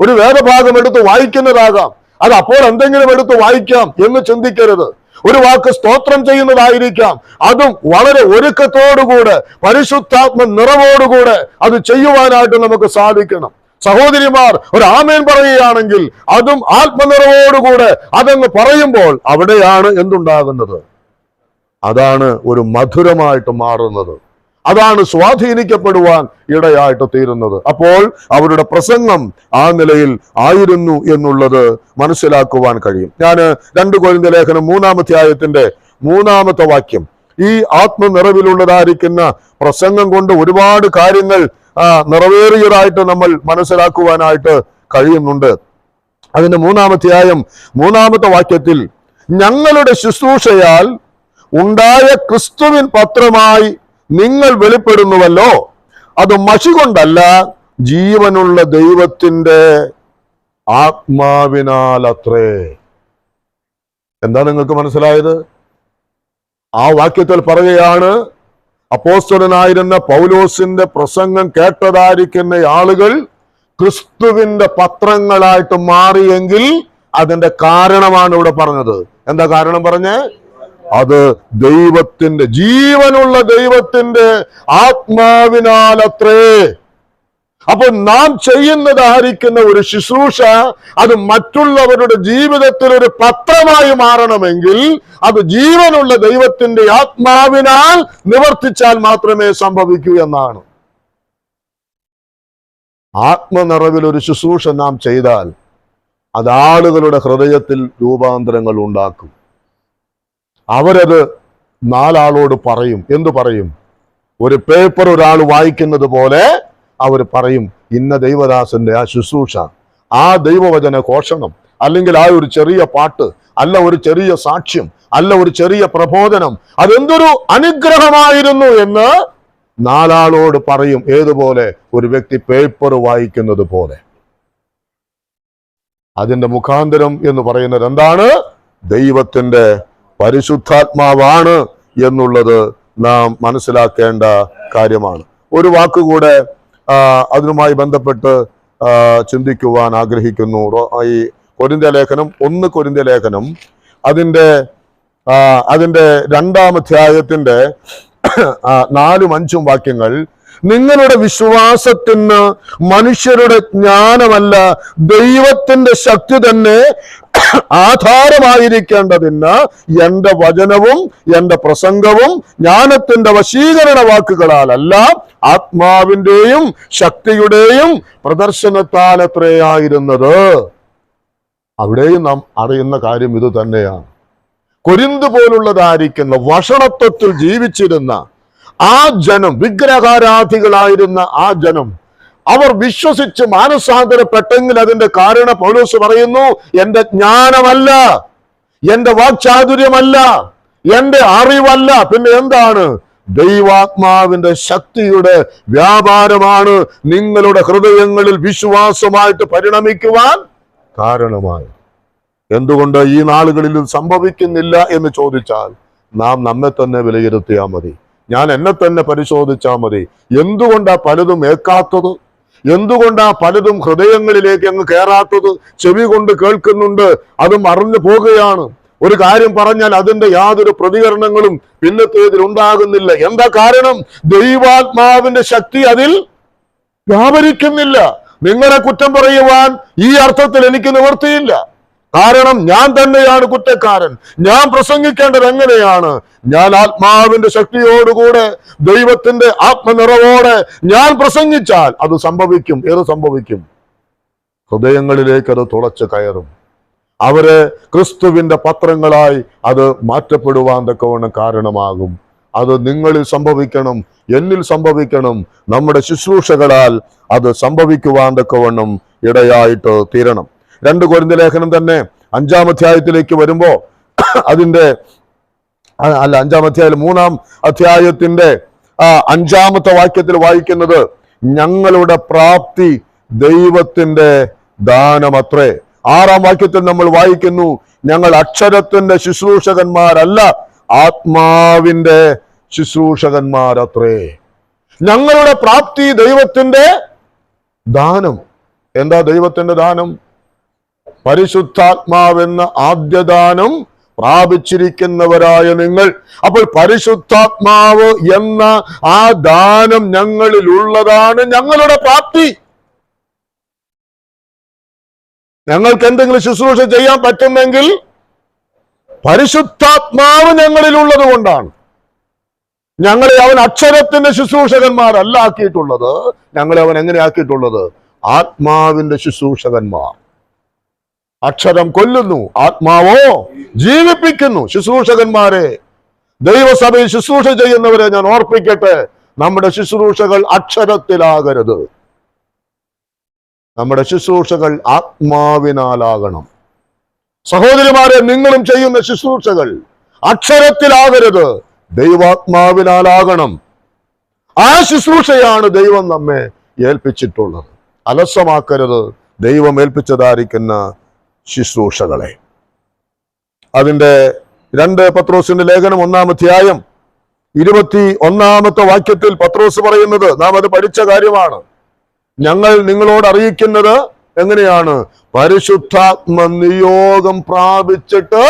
ഒരു വേദഭാഗം എടുത്ത് വായിക്കുന്നതാകാം, അത് അപ്പോൾ എന്തെങ്കിലും എടുത്ത് വായിക്കാം എന്ന് ചിന്തിക്കരുത്. ഒരു വാക്ക് സ്തോത്രം ചെയ്യുന്നതായിരിക്കാം, അതും വളരെ ഒരുക്കത്തോടുകൂടെ പരിശുദ്ധാത്മ നിറവോടുകൂടെ അത് ചെയ്യുവാനായിട്ട് നമുക്ക് സാധിക്കണം. സഹോദരിമാർ ഒരു ആമേൻ പറയുകയാണെങ്കിൽ അതും ആത്മനിറവോടുകൂടെ അതങ്ങ് പറയുമ്പോൾ അവിടെയാണ് എന്തുണ്ടാകുന്നത്? അതാണ് ഒരു മധുരമായിട്ട് മാറുന്നത്, അതാണ് സ്വാധീനിക്കപ്പെടുവാൻ ഇടയായിട്ട് തീരുന്നത്. അപ്പോൾ അവരുടെ പ്രസംഗം ആ നിലയിൽ ആയിരുന്നു എന്നുള്ളത് മനസ്സിലാക്കുവാൻ കഴിയും. ഞാൻ 2 കൊരിന്ത്യർ ലേഖനം 3-ാം അധ്യായത്തിന്റെ 3-ാമത്തെ വാക്യം, ഈ ആത്മനിറവിലുള്ളതായിരിക്കുന്ന പ്രസംഗം കൊണ്ട് ഒരുപാട് കാര്യങ്ങൾ നിറവേറിയതായിട്ട് നമ്മൾ മനസ്സിലാക്കുവാനായിട്ട് കഴിയുന്നുണ്ട്. അതിന്റെ 3-ാം അധ്യായം 3-ാമത്തെ വാക്യത്തിൽ, ഞങ്ങളുടെ ശുശ്രൂഷയാൽ ഉണ്ടായ ക്രിസ്തുവിൻ പത്രമായി നിങ്ങൾ വെളിപ്പെടുന്നുവല്ലോ, അത് മഷി കൊണ്ടല്ല, ജീവനുള്ള ദൈവത്തിന്റെ ആത്മാവിനാൽ അത്രേ. എന്താ നിങ്ങൾക്ക് മനസ്സിലായത്? ആ വാക്യത്തിൽ പറയുകയാണ്, അപ്പോസ്തലനായിരുന്ന പൗലോസിന്റെ പ്രസംഗം കേട്ടതായിരിക്കുന്ന ആളുകൾ ക്രിസ്തുവിന്റെ പത്രങ്ങളായിട്ട് മാറിയെങ്കിൽ അതിന്റെ കാരണമാണ് ഇവിടെ പറഞ്ഞത്. എന്താ കാരണം പറഞ്ഞേ? അത് ദൈവത്തിന്റെ, ജീവനുള്ള ദൈവത്തിന്റെ ആത്മാവിനാൽ അത്രേ. അപ്പോൾ നാം ചെയ്യുന്നതായിരിക്കുന്ന ഒരു ശുശ്രൂഷ അത് മറ്റുള്ളവരുടെ ജീവിതത്തിൽ ഒരു പത്രമായി മാറണമെങ്കിൽ അത് ജീവനുള്ള ദൈവത്തിന്റെ ആത്മാവിനാൽ നിവർത്തിച്ചാൽ മാത്രമേ സംഭവിക്കൂ എന്നാണ്. ആത്മനിറവിൽ ഒരു ശുശ്രൂഷ നാം ചെയ്താൽ അത് ആളുകളുടെ ഹൃദയത്തിൽ രൂപാന്തരങ്ങൾ ഉണ്ടാക്കും. അവരത് നാലാളോട് പറയും. എന്തു പറയും? ഒരു പേപ്പർ ഒരാൾ വായിക്കുന്നത് പോലെ അവർ പറയും, ഇന്ന ദൈവദാസന്റെ ആ ശുശ്രൂഷ, ആ ദൈവവചന ഘോഷണം, അല്ലെങ്കിൽ ആ ഒരു ചെറിയ പാട്ട്, അല്ല ഒരു ചെറിയ സാക്ഷ്യം, അല്ല ഒരു ചെറിയ പ്രബോധനം, അതെന്തൊരു അനുഗ്രഹമായിരുന്നു എന്ന് നാലാളോട് പറയും. ഏതുപോലെ? ഒരു വ്യക്തി പേപ്പർ വായിക്കുന്നത് പോലെ. അതിന്റെ മുഖാന്തരം എന്ന് പറയുന്നത് എന്താണ്? ദൈവത്തിന്റെ പരിശുദ്ധാത്മാവാണ് എന്നുള്ളത് നാം മനസ്സിലാക്കേണ്ട കാര്യമാണ്. ഒരു വാക്കുകൂടെ അതിനുമായി ബന്ധപ്പെട്ട് ചിന്തിക്കുവാൻ ആഗ്രഹിക്കുന്നു. ഈ കൊരിന്ത്യ ലേഖനം 1 കൊരിന്ത്യ ലേഖനം അതിന്റെ 2-ാം അധ്യായത്തിന്റെ 4ഉം 5ഉം വാക്യങ്ങൾ, നിങ്ങളുടെ വിശ്വാസത്തിന് മനുഷ്യരുടെ ജ്ഞാനമല്ല ദൈവത്തിന്റെ ശക്തി തന്നെ ആധാരമായിരിക്കേണ്ടതിന് എന്റെ വചനവും എന്റെ പ്രസംഗവും ജ്ഞാനത്തിന്റെ വശീകരണ വാക്കുകളാലല്ല, ആത്മാവിന്റെയും ശക്തിയുടെയും പ്രദർശനത്താലത്രയായിരുന്നത്. അവിടെയും നാം അറിയുന്ന കാര്യം ഇത് തന്നെയാണ്. കൊരിന്ത് പോലുള്ളതായിരിക്കുന്ന വഷണത്വത്തിൽ ജീവിച്ചിരുന്ന ആ ജനം, വിഗ്രഹാരാധികളായിരുന്ന ആ ജനം, അവർ വിശ്വസിച്ച് മാനസാന്തരപ്പെട്ടെങ്കിൽ അതിന്റെ കാരണം പൗലോസ് പറയുന്നു, എന്റെ ജ്ഞാനമല്ല, എന്റെ വാക്ചാതുര്യമല്ല, എന്റെ അറിവല്ല, പിന്നെ എന്താണ്? ദൈവാത്മാവിന്റെ ശക്തിയുടെ വ്യാപാരമാണ് നിങ്ങളുടെ ഹൃദയങ്ങളിൽ വിശ്വാസമായിട്ട് പരിണമിക്കുവാൻ കാരണമായി. എന്തുകൊണ്ട് ഈ നാളുകളിൽ ഇത് സംഭവിക്കുന്നില്ല എന്ന് ചോദിച്ചാൽ നാം നമ്മെ തന്നെ വിലയിരുത്തിയാൽ മതി. ഞാൻ എന്നെ തന്നെ പരിശോധിച്ചാൽ മതി. എന്തുകൊണ്ടാ പലതും ഏൽക്കാത്തത്? എന്തുകൊണ്ടാ പലതും ഹൃദയങ്ങളിലേക്ക് അങ്ങ് കയറാത്തത്? ചെവി കൊണ്ട് കേൾക്കുന്നുണ്ട്, അത് മറന്നു പോകുകയാണ്. ഒരു കാര്യം പറഞ്ഞാൽ അതിന്റെ യാതൊരു പ്രതികരണങ്ങളും പിന്നത്തേതിൽ ഉണ്ടാകുന്നില്ല. എന്താ കാരണം? ദൈവാത്മാവിന്റെ ശക്തി അതിൽ വ്യാപരിക്കുന്നില്ല. നിങ്ങളെ കുറ്റം പറയുവാൻ ഈ അർത്ഥത്തിൽ എനിക്ക് നിവൃത്തിയില്ല. കാരണം ഞാൻ തന്നെയാണ് കുറ്റക്കാരൻ. ഞാൻ പ്രസംഗിക്കേണ്ടത് എങ്ങനെയാണ്? ഞാൻ ആത്മാവിന്റെ ശക്തിയോടുകൂടെ ദൈവത്തിന്റെ ആത്മനിറവോടെ ഞാൻ പ്രസംഗിച്ചാൽ അത് സംഭവിക്കും. ഏത് സംഭവിക്കും? ഹൃദയങ്ങളിലേക്ക് അത് തുളച്ച് കയറും. അവരെ ക്രിസ്തുവിന്റെ പത്രങ്ങളായി അത് മാറ്റപ്പെടുവാൻ തക്കവണ്ണം കാരണമാകും. അത് നിങ്ങളിൽ സംഭവിക്കണം, എന്നിൽ സംഭവിക്കണം, നമ്മുടെ ശുശ്രൂഷകളാൽ അത് സംഭവിക്കുവാൻ തക്കവണ്ണം ഇടയായിട്ട് തീരണം. 2 കൊരിന്ത്യ ലേഖനം തന്നെ 5-ാം അധ്യായത്തിലേക്ക് വരുമ്പോ അതിന്റെ 5-ാം അധ്യായം 3-ാം അധ്യായത്തിന്റെ 5-ാമത്തെ വാക്യത്തിൽ വായിക്കുന്നത്, ഞങ്ങളുടെ പ്രാപ്തി ദൈവത്തിന്റെ ദാനമത്രേ. 6-ാം വാക്യത്തിൽ നമ്മൾ വായിക്കുന്നു, ഞങ്ങൾ അക്ഷരത്തിന്റെ ശുശ്രൂഷകന്മാരല്ല, ആത്മാവിന്റെ ശുശ്രൂഷകന്മാരത്രേ. ഞങ്ങളുടെ പ്രാപ്തി ദൈവത്തിന്റെ ദാനം. എന്താ ദൈവത്തിന്റെ ദാനം? പരിശുദ്ധാത്മാവെന്ന ആദ്യദാനം പ്രാപിച്ചിരിക്കുന്നവരായ നിങ്ങൾ. അപ്പോൾ പരിശുദ്ധാത്മാവ് എന്ന ആ ദാനം ഞങ്ങളിൽ ഉള്ളതാണ് ഞങ്ങളുടെ പ്രാപ്തി. ഞങ്ങൾക്ക് എന്തെങ്കിലും ശുശ്രൂഷ ചെയ്യാൻ പറ്റുന്നെങ്കിൽ പരിശുദ്ധാത്മാവ് ഞങ്ങളിൽ ഉള്ളത് കൊണ്ടാണ്. ഞങ്ങളെ അവൻ അക്ഷരത്തിന്റെ ശുശ്രൂഷകന്മാരല്ല ആക്കിയിട്ടുള്ളത്. ഞങ്ങളെ അവൻ എങ്ങനെ ആക്കിയിട്ടുള്ളത്? ആത്മാവിന്റെ ശുശ്രൂഷകന്മാർ. അക്ഷരം കൊല്ലുന്നു, ആത്മാവോ ജീവിപ്പിക്കുന്നു. ശുശ്രൂഷകന്മാരെ, ദൈവസഭയിൽ ശുശ്രൂഷ ചെയ്യുന്നവരെ ഞാൻ ഓർപ്പിക്കട്ടെ, നമ്മുടെ ശുശ്രൂഷകൾ അക്ഷരത്തിലാകരുത്. നമ്മുടെ ശുശ്രൂഷകൾ ആത്മാവിനാലാകണം. സഹോദരിമാരെ, നിങ്ങളും ചെയ്യുന്ന ശുശ്രൂഷകൾ അക്ഷരത്തിലാകരുത്, ദൈവാത്മാവിനാലാകണം. ആ ശുശ്രൂഷയാണ് ദൈവം നമ്മെ ഏൽപ്പിച്ചിട്ടുള്ളത്. അലസമാക്കരുത് ദൈവം ഏൽപ്പിച്ചതായിരിക്കുന്ന ശുശ്രൂഷകളെ. അതിന്റെ 2 പത്രോസിന്റെ ലേഖനം 1-ാം അധ്യായം 21-ാമത്തെ വാക്യത്തിൽ പത്രോസ് പറയുന്നത്, നാം അത് പഠിച്ച കാര്യമാണ്. ഞങ്ങൾ നിങ്ങളോട് അറിയിക്കുന്നത് എങ്ങനെയാണ്? പരിശുദ്ധാത്മ നിയോഗം പ്രാപിച്ചിട്ട്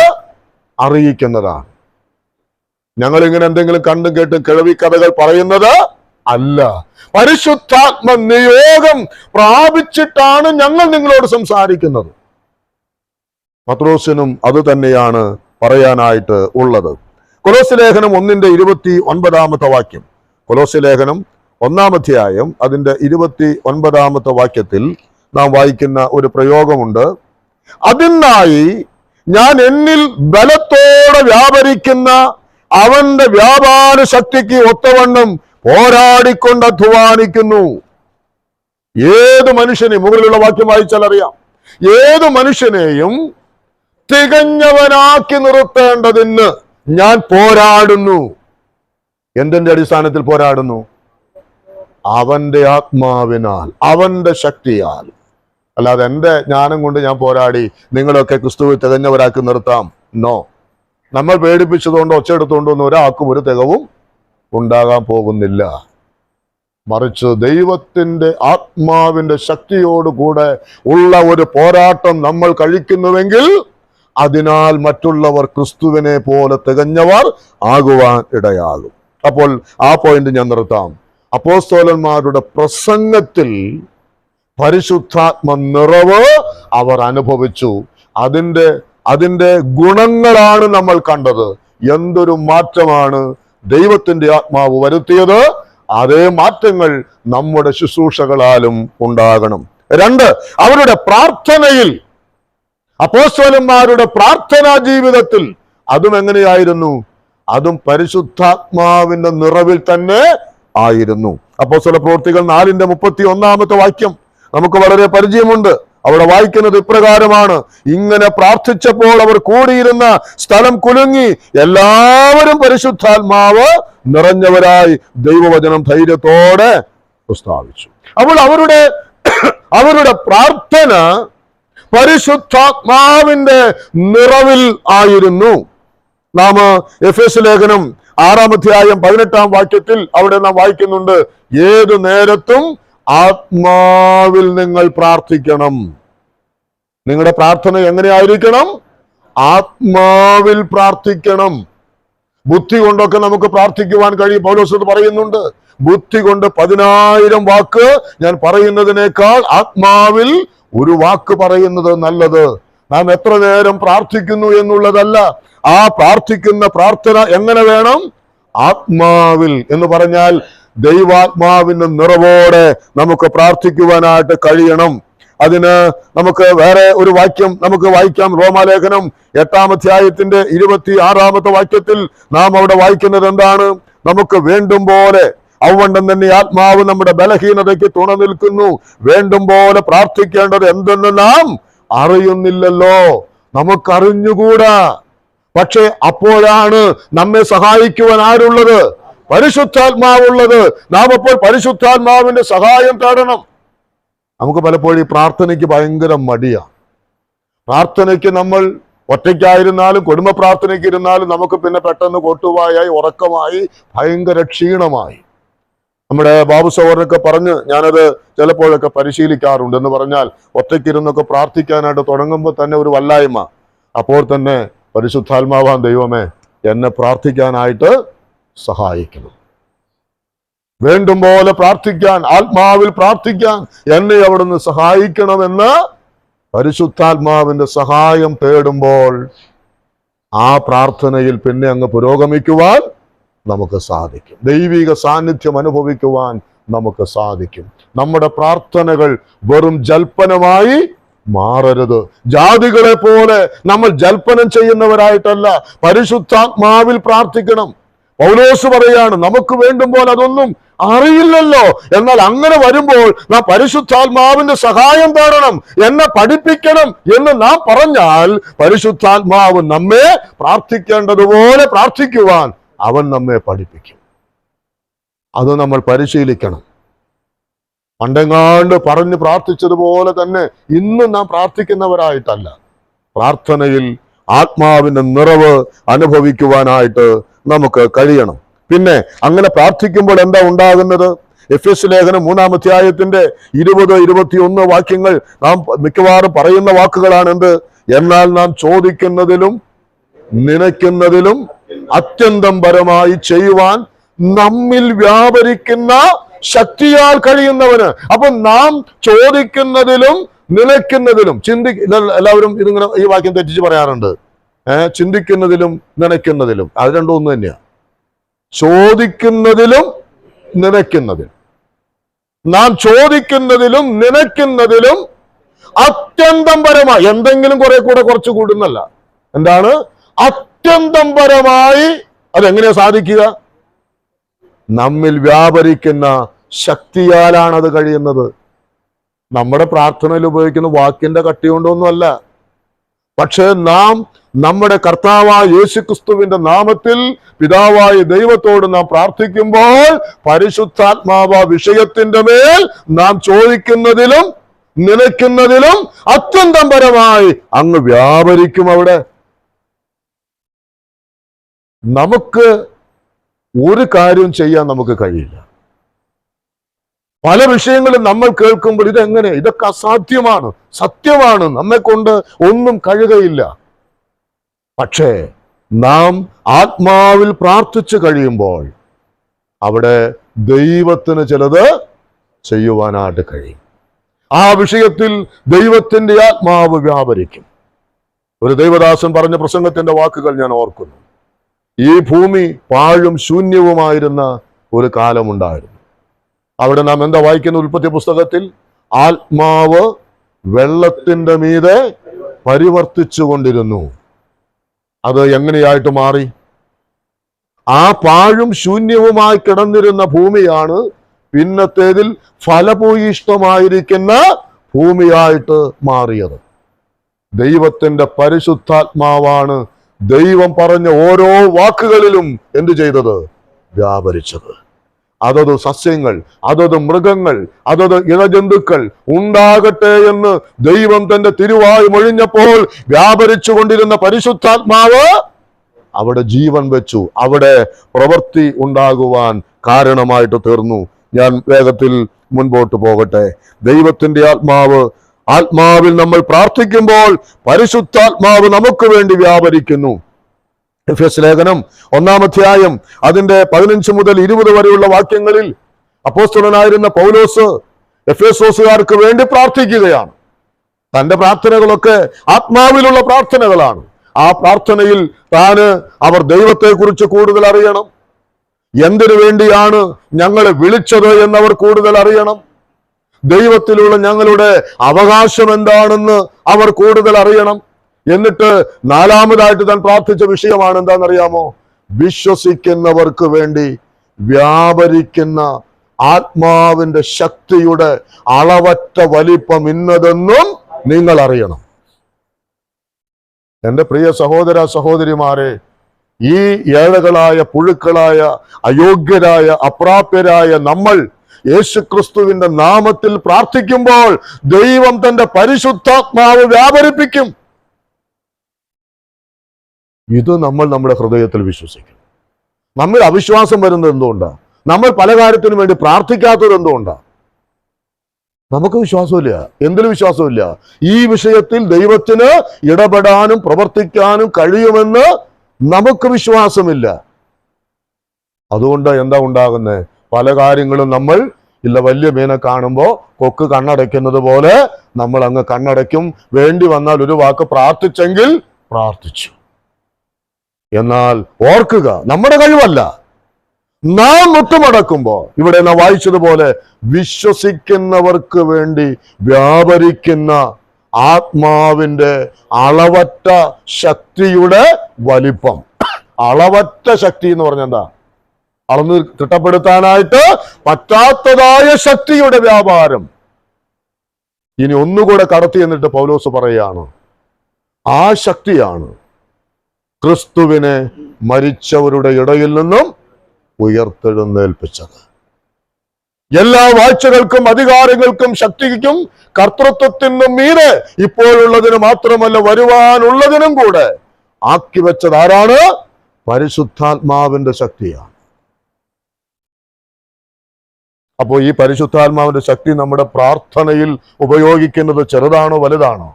അറിയിക്കുന്നതാണ്. ഞങ്ങൾ ഇങ്ങനെ എന്തെങ്കിലും കണ്ടും കേട്ടും കിഴവി കഥകൾ പറയുന്നത് അല്ല. പരിശുദ്ധാത്മ നിയോഗം പ്രാപിച്ചിട്ടാണ് ഞങ്ങൾ നിങ്ങളോട് സംസാരിക്കുന്നത്. പത്രോസിനും അത് തന്നെയാണ് പറയാനായിട്ട് ഉള്ളത്. കൊലോസ്യ ലേഖനം 1-ന്റെ 29-ാമത്തെ വാക്യം. കൊലോസ്യ ലേഖനം 1-ാം അധ്യായം അതിന്റെ 29-ാമത്തെ വാക്യത്തിൽ നാം വായിക്കുന്ന ഒരു പ്രയോഗമുണ്ട്. അതിനായി ഞാൻ എന്നിൽ ബലത്തോടെ വ്യാപരിക്കുന്ന അവന്റെ വ്യാപാര ശക്തിക്ക് ഒത്തവണ്ണം പോരാടിക്കൊണ്ട് അധ്വാനിക്കുന്നു. ഏത് മനുഷ്യനെയും, മുകളിലുള്ള വാക്യം വായിച്ചാൽ അറിയാം, ഏത് മനുഷ്യനെയും തികഞ്ഞവനാക്കി നിർത്തേണ്ടതിന് ഞാൻ പോരാടുന്നു. എന്തിന്റെ അടിസ്ഥാനത്തിൽ പോരാടുന്നു? അവന്റെ ആത്മാവിനാൽ, അവന്റെ ശക്തിയാൽ. അല്ലാതെ എന്റെ ജ്ഞാനം കൊണ്ട് ഞാൻ പോരാടി നിങ്ങളൊക്കെ ക്രിസ്തുവിൽ തികഞ്ഞവരാക്കി നിർത്താം. നോ. നമ്മൾ പേടിപ്പിച്ചതുകൊണ്ടോ ഒച്ചെടുത്തുകൊണ്ടോ ഒന്നും ഒരാൾക്കും ഒരു തികവും ഉണ്ടാകാൻ പോകുന്നില്ല. മറിച്ച് ദൈവത്തിന്റെ ആത്മാവിന്റെ ശക്തിയോടുകൂടെ ഉള്ള ഒരു പോരാട്ടം നമ്മൾ കഴിക്കുന്നുവെങ്കിൽ അതിനാൽ മറ്റുള്ളവർ ക്രിസ്തുവിനെ പോലെ തികഞ്ഞവർ ആകുവാൻ ഇടയാകും. അപ്പോൾ ആ പോയിന്റ് ഞാൻ നിർത്താം. അപ്പോസ്തലന്മാരുടെ പ്രസംഗത്തിൽ പരിശുദ്ധാത്മ നിറവ് അവർ അനുഭവിച്ചു. അതിന്റെ ഗുണങ്ങളാണ് നമ്മൾ കണ്ടത്. എന്തൊരു മാറ്റമാണ് ദൈവത്തിന്റെ ആത്മാവ് വരുത്തിയത്! അതേ മാറ്റങ്ങൾ നമ്മുടെ ശുശ്രൂഷകളാലും ഉണ്ടാകണം. 2, അവരുടെ പ്രാർത്ഥനയിൽ, അപ്പോസ്തലന്മാരുടെ പ്രാർത്ഥനാ ജീവിതത്തിൽ അതും എങ്ങനെയായിരുന്നു? അതും പരിശുദ്ധാത്മാവിന്റെ നിറവിൽ തന്നെ ആയിരുന്നു. അപ്പോസ്തല പ്രവൃത്തികൾ 4:31 വാക്യം നമുക്ക് വളരെ പരിചയമുണ്ട്. അവിടെ വായിക്കുന്നത് ഇപ്രകാരമാണ്: ഇങ്ങനെ പ്രാർത്ഥിച്ചപ്പോൾ അവർ കൂടിയിരുന്ന സ്ഥലം കുലുങ്ങി, എല്ലാവരും പരിശുദ്ധാത്മാവ് നിറഞ്ഞവരായി ദൈവവചനം ധൈര്യത്തോടെ പ്രസ്താവിച്ചു. അപ്പോൾ അവരുടെ പ്രാർത്ഥന പരിശുദ്ധാത്മാവിന്റെ നിറവിൽ ആയിരുന്നു. നാം എഫേസ്യ ലേഖനം 6-ാം അധ്യായം 18-ാം വാക്യത്തിൽ അവിടെ നാം വായിക്കുന്നുണ്ട്, ഏതു നേരത്തും ആത്മാവിൽ നിങ്ങൾ പ്രാർത്ഥിക്കണം. നിങ്ങളുടെ പ്രാർത്ഥന എങ്ങനെയായിരിക്കണം? ആത്മാവിൽ പ്രാർത്ഥിക്കണം. ബുദ്ധി കൊണ്ടൊക്കെ നമുക്ക് പ്രാർത്ഥിക്കുവാൻ കഴിയും. പൗലോസ് പറയുന്നുണ്ട്, ബുദ്ധി കൊണ്ട് 10,000 വാക്ക് ഞാൻ പറയുന്നതിനേക്കാൾ ആത്മാവിൽ ഒരു വാക്ക് പറയുന്നത് നല്ലത്. നാം എത്ര നേരം പ്രാർത്ഥിക്കുന്നു എന്നുള്ളതല്ല, ആ പ്രാർത്ഥിക്കുന്ന പ്രാർത്ഥന എങ്ങനെ വേണം? ആത്മാവിൽ എന്ന് പറഞ്ഞാൽ ദൈവാത്മാവിന്റെ നിറവോടെ നമുക്ക് പ്രാർത്ഥിക്കുവാനായിട്ട് കഴിയണം. അതിന് നമുക്ക് വേറെ ഒരു വാക്യം നമുക്ക് വായിക്കാം. റോമാലേഖനം 8-ാം അധ്യായത്തിന്റെ 26-ാമത്തെ വാക്യത്തിൽ നാം അവിടെ വായിക്കുന്നത് എന്താണ്? നമുക്ക് വേണ്ടും പോലെ, അവണ്ണം തന്നെ ആത്മാവ് നമ്മുടെ ബലഹീനതയ്ക്ക് തുണ നിൽക്കുന്നു. വേണ്ടും പോലെ പ്രാർത്ഥിക്കേണ്ടത് എന്തെന്ന് നാം അറിയുന്നില്ലല്ലോ. നമുക്കറിഞ്ഞുകൂടാ. പക്ഷെ അപ്പോഴാണ് നമ്മെ സഹായിക്കുവാൻ ആരുള്ളത്? പരിശുദ്ധാത്മാവുള്ളത്. നാം അപ്പോൾ പരിശുദ്ധാത്മാവിന്റെ സഹായം തേടണം. നമുക്ക് പലപ്പോഴും ഈ പ്രാർത്ഥനയ്ക്ക് ഭയങ്കര മടിയാണ്. പ്രാർത്ഥനയ്ക്ക് നമ്മൾ ഒറ്റയ്ക്കായിരുന്നാലും കുടുംബ പ്രാർത്ഥനയ്ക്ക് ഇരുന്നാലും നമുക്ക് പിന്നെ പെട്ടെന്ന് കൊട്ടുവായായി, ഉറക്കമായി, ഭയങ്കര ക്ഷീണമായി. നമ്മുടെ ബാബു സഹോദരനൊക്കെ പറഞ്ഞ് ഞാനത് ചിലപ്പോഴൊക്കെ പരിശീലിക്കാറുണ്ട്. എന്ന് പറഞ്ഞാൽ ഒറ്റയ്ക്കിരുന്നൊക്കെ പ്രാർത്ഥിക്കാനായിട്ട് തുടങ്ങുമ്പോൾ തന്നെ ഒരു വല്ലായ്മ. അപ്പോൾ തന്നെ പരിശുദ്ധാത്മാവാൻ ദൈവമേ എന്നെ പ്രാർത്ഥിക്കാനായിട്ട് സഹായിക്കണം, വേണ്ടും പോലെ പ്രാർത്ഥിക്കാൻ, ആത്മാവിൽ പ്രാർത്ഥിക്കാൻ എന്നെ അവിടുന്ന് സഹായിക്കണമെന്ന് പരിശുദ്ധാത്മാവിന്റെ സഹായം തേടുമ്പോൾ ആ പ്രാർത്ഥനയിൽ പിന്നെ അങ്ങ് പുരോഗമിക്കുവാൻ നമുക്ക് സാധിക്കും. ദൈവിക സാന്നിധ്യം അനുഭവിക്കുവാൻ നമുക്ക് സാധിക്കും. നമ്മുടെ പ്രാർത്ഥനകൾ വെറും ജൽപ്പനമായി മാറരുത്. ജാതികളെ പോലെ നമ്മൾ ജൽപ്പനം ചെയ്യുന്നവരായിട്ടല്ല, പരിശുദ്ധാത്മാവിൽ പ്രാർത്ഥിക്കണം. പൗലോസ് പറയാണ്, നമുക്ക് വേണ്ടുമ്പോൾ അതൊന്നും അറിയില്ലല്ലോ. എന്നാൽ അങ്ങനെ വരുമ്പോൾ നാം പരിശുദ്ധാത്മാവിന്റെ സഹായം തേടണം, എന്നെ പഠിപ്പിക്കണം എന്ന് നാം പറഞ്ഞാൽ പരിശുദ്ധാത്മാവ് നമ്മെ പ്രാർത്ഥിക്കേണ്ടതുപോലെ പ്രാർത്ഥിക്കുവാൻ അവൻ നമ്മെ പഠിപ്പിക്കും. അത് നമ്മൾ പരിശീലിക്കണം. പണ്ടെങ്ങാണ്ട് പറഞ്ഞ് പ്രാർത്ഥിച്ചതുപോലെ തന്നെ ഇന്നും നാം പ്രാർത്ഥിക്കുന്നവരായിട്ടല്ല, പ്രാർത്ഥനയിൽ ആത്മാവിന്റെ നിറവ് അനുഭവിക്കുവാനായിട്ട് നമുക്ക് കഴിയണം. പിന്നെ അങ്ങനെ പ്രാർത്ഥിക്കുമ്പോൾ എന്താ ഉണ്ടാകുന്നത്? എഫേസ്യ ലേഖനം 3-ാം അധ്യായത്തിന്റെ 20-21 വാക്യങ്ങൾ നാം മിക്കവാറും പറയുന്ന വാക്കുകളാണ്. എന്ത്? എന്നാൽ നാം ചോദിക്കുന്നതിലും നനയ്ക്കുന്നതിലും അത്യന്തം പരമായി ചെയ്യുവാൻ നമ്മിൽ വ്യാപരിക്കുന്ന ശക്തിയാൽ കഴിയുന്നവന്. അപ്പൊ നാം ചോദിക്കുന്നതിലും നനയ്ക്കുന്നതിലും എല്ലാവരും ഇതിങ്ങനെ ഈ വാക്യം തെറ്റിച്ച് പറയാറുണ്ട്. ചിന്തിക്കുന്നതിലും നനയ്ക്കുന്നതിലും, അത് രണ്ടും ഒന്ന് തന്നെയാണ്. ചോദിക്കുന്നതിലും നനയ്ക്കുന്നതിലും. നാം ചോദിക്കുന്നതിലും നനയ്ക്കുന്നതിലും അത്യന്തം പരമായി, എന്തെങ്കിലും കുറെ കൂടെ കുറച്ച് കൂടുന്നല്ല, എന്താണ് അത്യന്തം പരമായി അതെങ്ങനെയാ സാധിക്കുക? നമ്മിൽ വ്യാപരിക്കുന്ന ശക്തിയാലാണ് അത് കഴിയുന്നത്. നമ്മുടെ പ്രാർത്ഥനയിൽ ഉപയോഗിക്കുന്ന വാക്കിന്റെ കട്ടി കൊണ്ടൊന്നുമല്ല. പക്ഷേ നാം നമ്മുടെ കർത്താവായ യേശുക്രിസ്തുവിന്റെ നാമത്തിൽ പിതാവായ ദൈവത്തോട് നാം പ്രാർത്ഥിക്കുമ്പോൾ പരിശുദ്ധാത്മാവ വിഷയത്തിന്റെ മേൽ നാം ചോദിക്കുന്നതിലും നനയ്ക്കുന്നതിലും അത്യന്തം പരമായി അങ്ങ് വ്യാപരിക്കും. അവിടെ നമുക്ക് ഒരു കാര്യം ചെയ്യാൻ നമുക്ക് കഴിയില്ല. പല വിഷയങ്ങളും നമ്മൾ കേൾക്കുമ്പോൾ ഇതെങ്ങനെ, ഇതൊക്കെ അസാധ്യമാണ്, സത്യമാണ്, നമ്മെ കൊണ്ട് ഒന്നും കഴിയുകയില്ല. പക്ഷേ നാം ആത്മാവിൽ പ്രാർത്ഥിച്ചു കഴിയുമ്പോൾ അവിടെ ദൈവത്തിന് ചിലത് ചെയ്യുവാനായിട്ട് കഴിയും. ആ വിഷയത്തിൽ ദൈവത്തിന്റെ ആത്മാവ് വ്യാപരിക്കും. ഒരു ദൈവദാസൻ പറഞ്ഞ പ്രസംഗത്തിന്റെ വാക്കുകൾ ഞാൻ ഓർക്കുന്നു. ഈ ഭൂമി പാഴും ശൂന്യവുമായിരുന്ന ഒരു കാലമുണ്ടായിരുന്നു. അവിടെ നാം എന്താ വായിക്കുന്ന? ഉൽപ്പത്തി പുസ്തകത്തിൽ ആത്മാവ് വെള്ളത്തിന്റെ മീതെ പരിവർത്തിച്ചു കൊണ്ടിരുന്നു. അത് എങ്ങനെയായിട്ട് മാറി? ആ പാഴും ശൂന്യവുമായി കിടന്നിരുന്ന ഭൂമിയാണ് പിന്നത്തേതിൽ ഫലഭൂയിഷ്ടമായിരിക്കുന്ന ഭൂമിയായിട്ട് മാറിയത്. ദൈവത്തിന്റെ പരിശുദ്ധാത്മാവാണ് ദൈവം പറഞ്ഞ ഓരോ വാക്കുകളിലും എന്തു ചെയ്തത്? വ്യാപരിച്ചത്. അതത് സസ്യങ്ങൾ, അതത് മൃഗങ്ങൾ, അതത് ഇഴജന്തുക്കൾ ഉണ്ടാകട്ടെ എന്ന് ദൈവം തന്റെ തിരുവായ് മൊഴിഞ്ഞപ്പോൾ വ്യാപരിച്ചു കൊണ്ടിരുന്ന പരിശുദ്ധാത്മാവ് അവിടെ ജീവൻ വെച്ചു, അവിടെ പ്രവൃത്തി ഉണ്ടാകുവാൻ കാരണമായിട്ട് തീർന്നു. ഞാൻ വേഗത്തിൽ മുൻപോട്ട് പോകട്ടെ. ദൈവത്തിന്റെ ആത്മാവിൽ നമ്മൾ പ്രാർത്ഥിക്കുമ്പോൾ പരിശുദ്ധാത്മാവ് നമുക്ക് വേണ്ടി വ്യാപരിക്കുന്നു. എഫെസ്യ ലേഖനം 1-ാം അധ്യായം അതിന്റെ 15 മുതൽ 20 വരെയുള്ള വാക്യങ്ങളിൽ അപ്പോസ്തലനായിരുന്ന പൗലോസ് എഫെസോസുകാർക്ക് വേണ്ടി പ്രാർത്ഥിക്കുകയാണ്. തന്റെ പ്രാർത്ഥനകളൊക്കെ ആത്മാവിലുള്ള പ്രാർത്ഥനകളാണ്. ആ പ്രാർത്ഥനയിൽ അവർ ദൈവത്തെക്കുറിച്ച് കൂടുതൽ അറിയണം, എന്തിനു വേണ്ടിയാണ് ഞങ്ങളെ വിളിച്ചത് എന്നവർ കൂടുതൽ അറിയണം, ദൈവത്തിലുള്ള ഞങ്ങളുടെ അവകാശം എന്താണെന്ന് അവർ കൂടുതൽ അറിയണം. എന്നിട്ട് 4-മതായിട്ട് താൻ പ്രാർത്ഥിച്ച വിഷയമാണ് എന്താണെന്നറിയാമോ? വിശ്വസിക്കുന്നവർക്ക് വേണ്ടി വ്യാപരിക്കുന്ന ആത്മാവിന്റെ ശക്തിയുടെ അളവറ്റ വലിപ്പം ഇന്നതെന്നും നിങ്ങൾ അറിയണം. എന്റെ പ്രിയ സഹോദര സഹോദരിമാരെ, ഈ ഏഴകളായ, പുഴുക്കളായ, അയോഗ്യരായ, അപ്രാപ്യരായ നമ്മൾ യേശുക്രിസ്തുവിന്റെ നാമത്തിൽ പ്രാർത്ഥിക്കുമ്പോൾ ദൈവം തന്റെ പരിശുദ്ധാത്മാവ് വ്യാപരിപ്പിക്കും. ഇത് നമ്മൾ നമ്മുടെ ഹൃദയത്തിൽ വിശ്വസിക്കും. നമ്മൾ അവിശ്വാസം വരുന്നത് എന്തുകൊണ്ടാണ്? നമ്മൾ പല കാര്യത്തിനും വേണ്ടി പ്രാർത്ഥിക്കാത്തത് എന്തുകൊണ്ടാണ്? നമുക്ക് വിശ്വാസമില്ല. എന്തിനും വിശ്വാസമില്ല. ഈ വിഷയത്തിൽ ദൈവത്തിന് ഇടപെടാനും പ്രവർത്തിക്കാനും കഴിയുമെന്ന് നമുക്ക് വിശ്വാസമില്ല. അതുകൊണ്ട് എന്താ ഉണ്ടാകുന്നത്? പല കാര്യങ്ങളും നമ്മൾ വലിയ മീനെ കാണുമ്പോൾ കൊക്ക് കണ്ണടയ്ക്കുന്നത് പോലെ നമ്മൾ അങ്ങ് കണ്ണടയ്ക്കും. വേണ്ടി വന്നാൽ ഒരു വാക്ക് പ്രാർത്ഥിച്ചെങ്കിൽ പ്രാർത്ഥിച്ചു. എന്നാൽ ഓർക്കുക, നമ്മുടെ കഴിവല്ല. നാം മുട്ടുമടക്കുമ്പോൾ ഇവിടെ നാം വായിച്ചതുപോലെ വിശ്വസിക്കുന്നവർക്ക് വേണ്ടി വ്യാപരിക്കുന്ന ആത്മാവിന്റെ അളവറ്റ ശക്തിയുടെ വലിപ്പം. അളവറ്റ ശക്തി എന്ന് പറഞ്ഞാൽ എന്താ? അളന്ന് തിട്ടപ്പെടുത്താനായിട്ട് പറ്റാത്തതായ ശക്തിയുടെ വ്യാപാരം. ഇനി ഒന്നുകൂടെ കടത്തി എന്നിട്ട് പൗലോസ് പറയാണ്, ആ ശക്തിയാണ് ക്രിസ്തുവിനെ മരിച്ചവരുടെ ഇടയിൽ നിന്നും ഉയർത്തെഴുന്നേൽപ്പിച്ചത്. എല്ലാ വാഴ്ചകൾക്കും അധികാരങ്ങൾക്കും ശക്തിക്കും കർത്തൃത്വത്തിനും മീതെ ഇപ്പോഴുള്ളതിന് മാത്രമല്ല വരുവാനുള്ളതിനും കൂടെ ആക്കി വെച്ചത് ആരാണ്? പരിശുദ്ധാത്മാവിന്റെ ശക്തിയാണ്. അപ്പോൾ ഈ പരിശുദ്ധാത്മാവിന്റെ ശക്തി നമ്മുടെ പ്രാർത്ഥനയിൽ ഉപയോഗിക്കുന്നത് ചെറുതാണോ വലുതാണോ?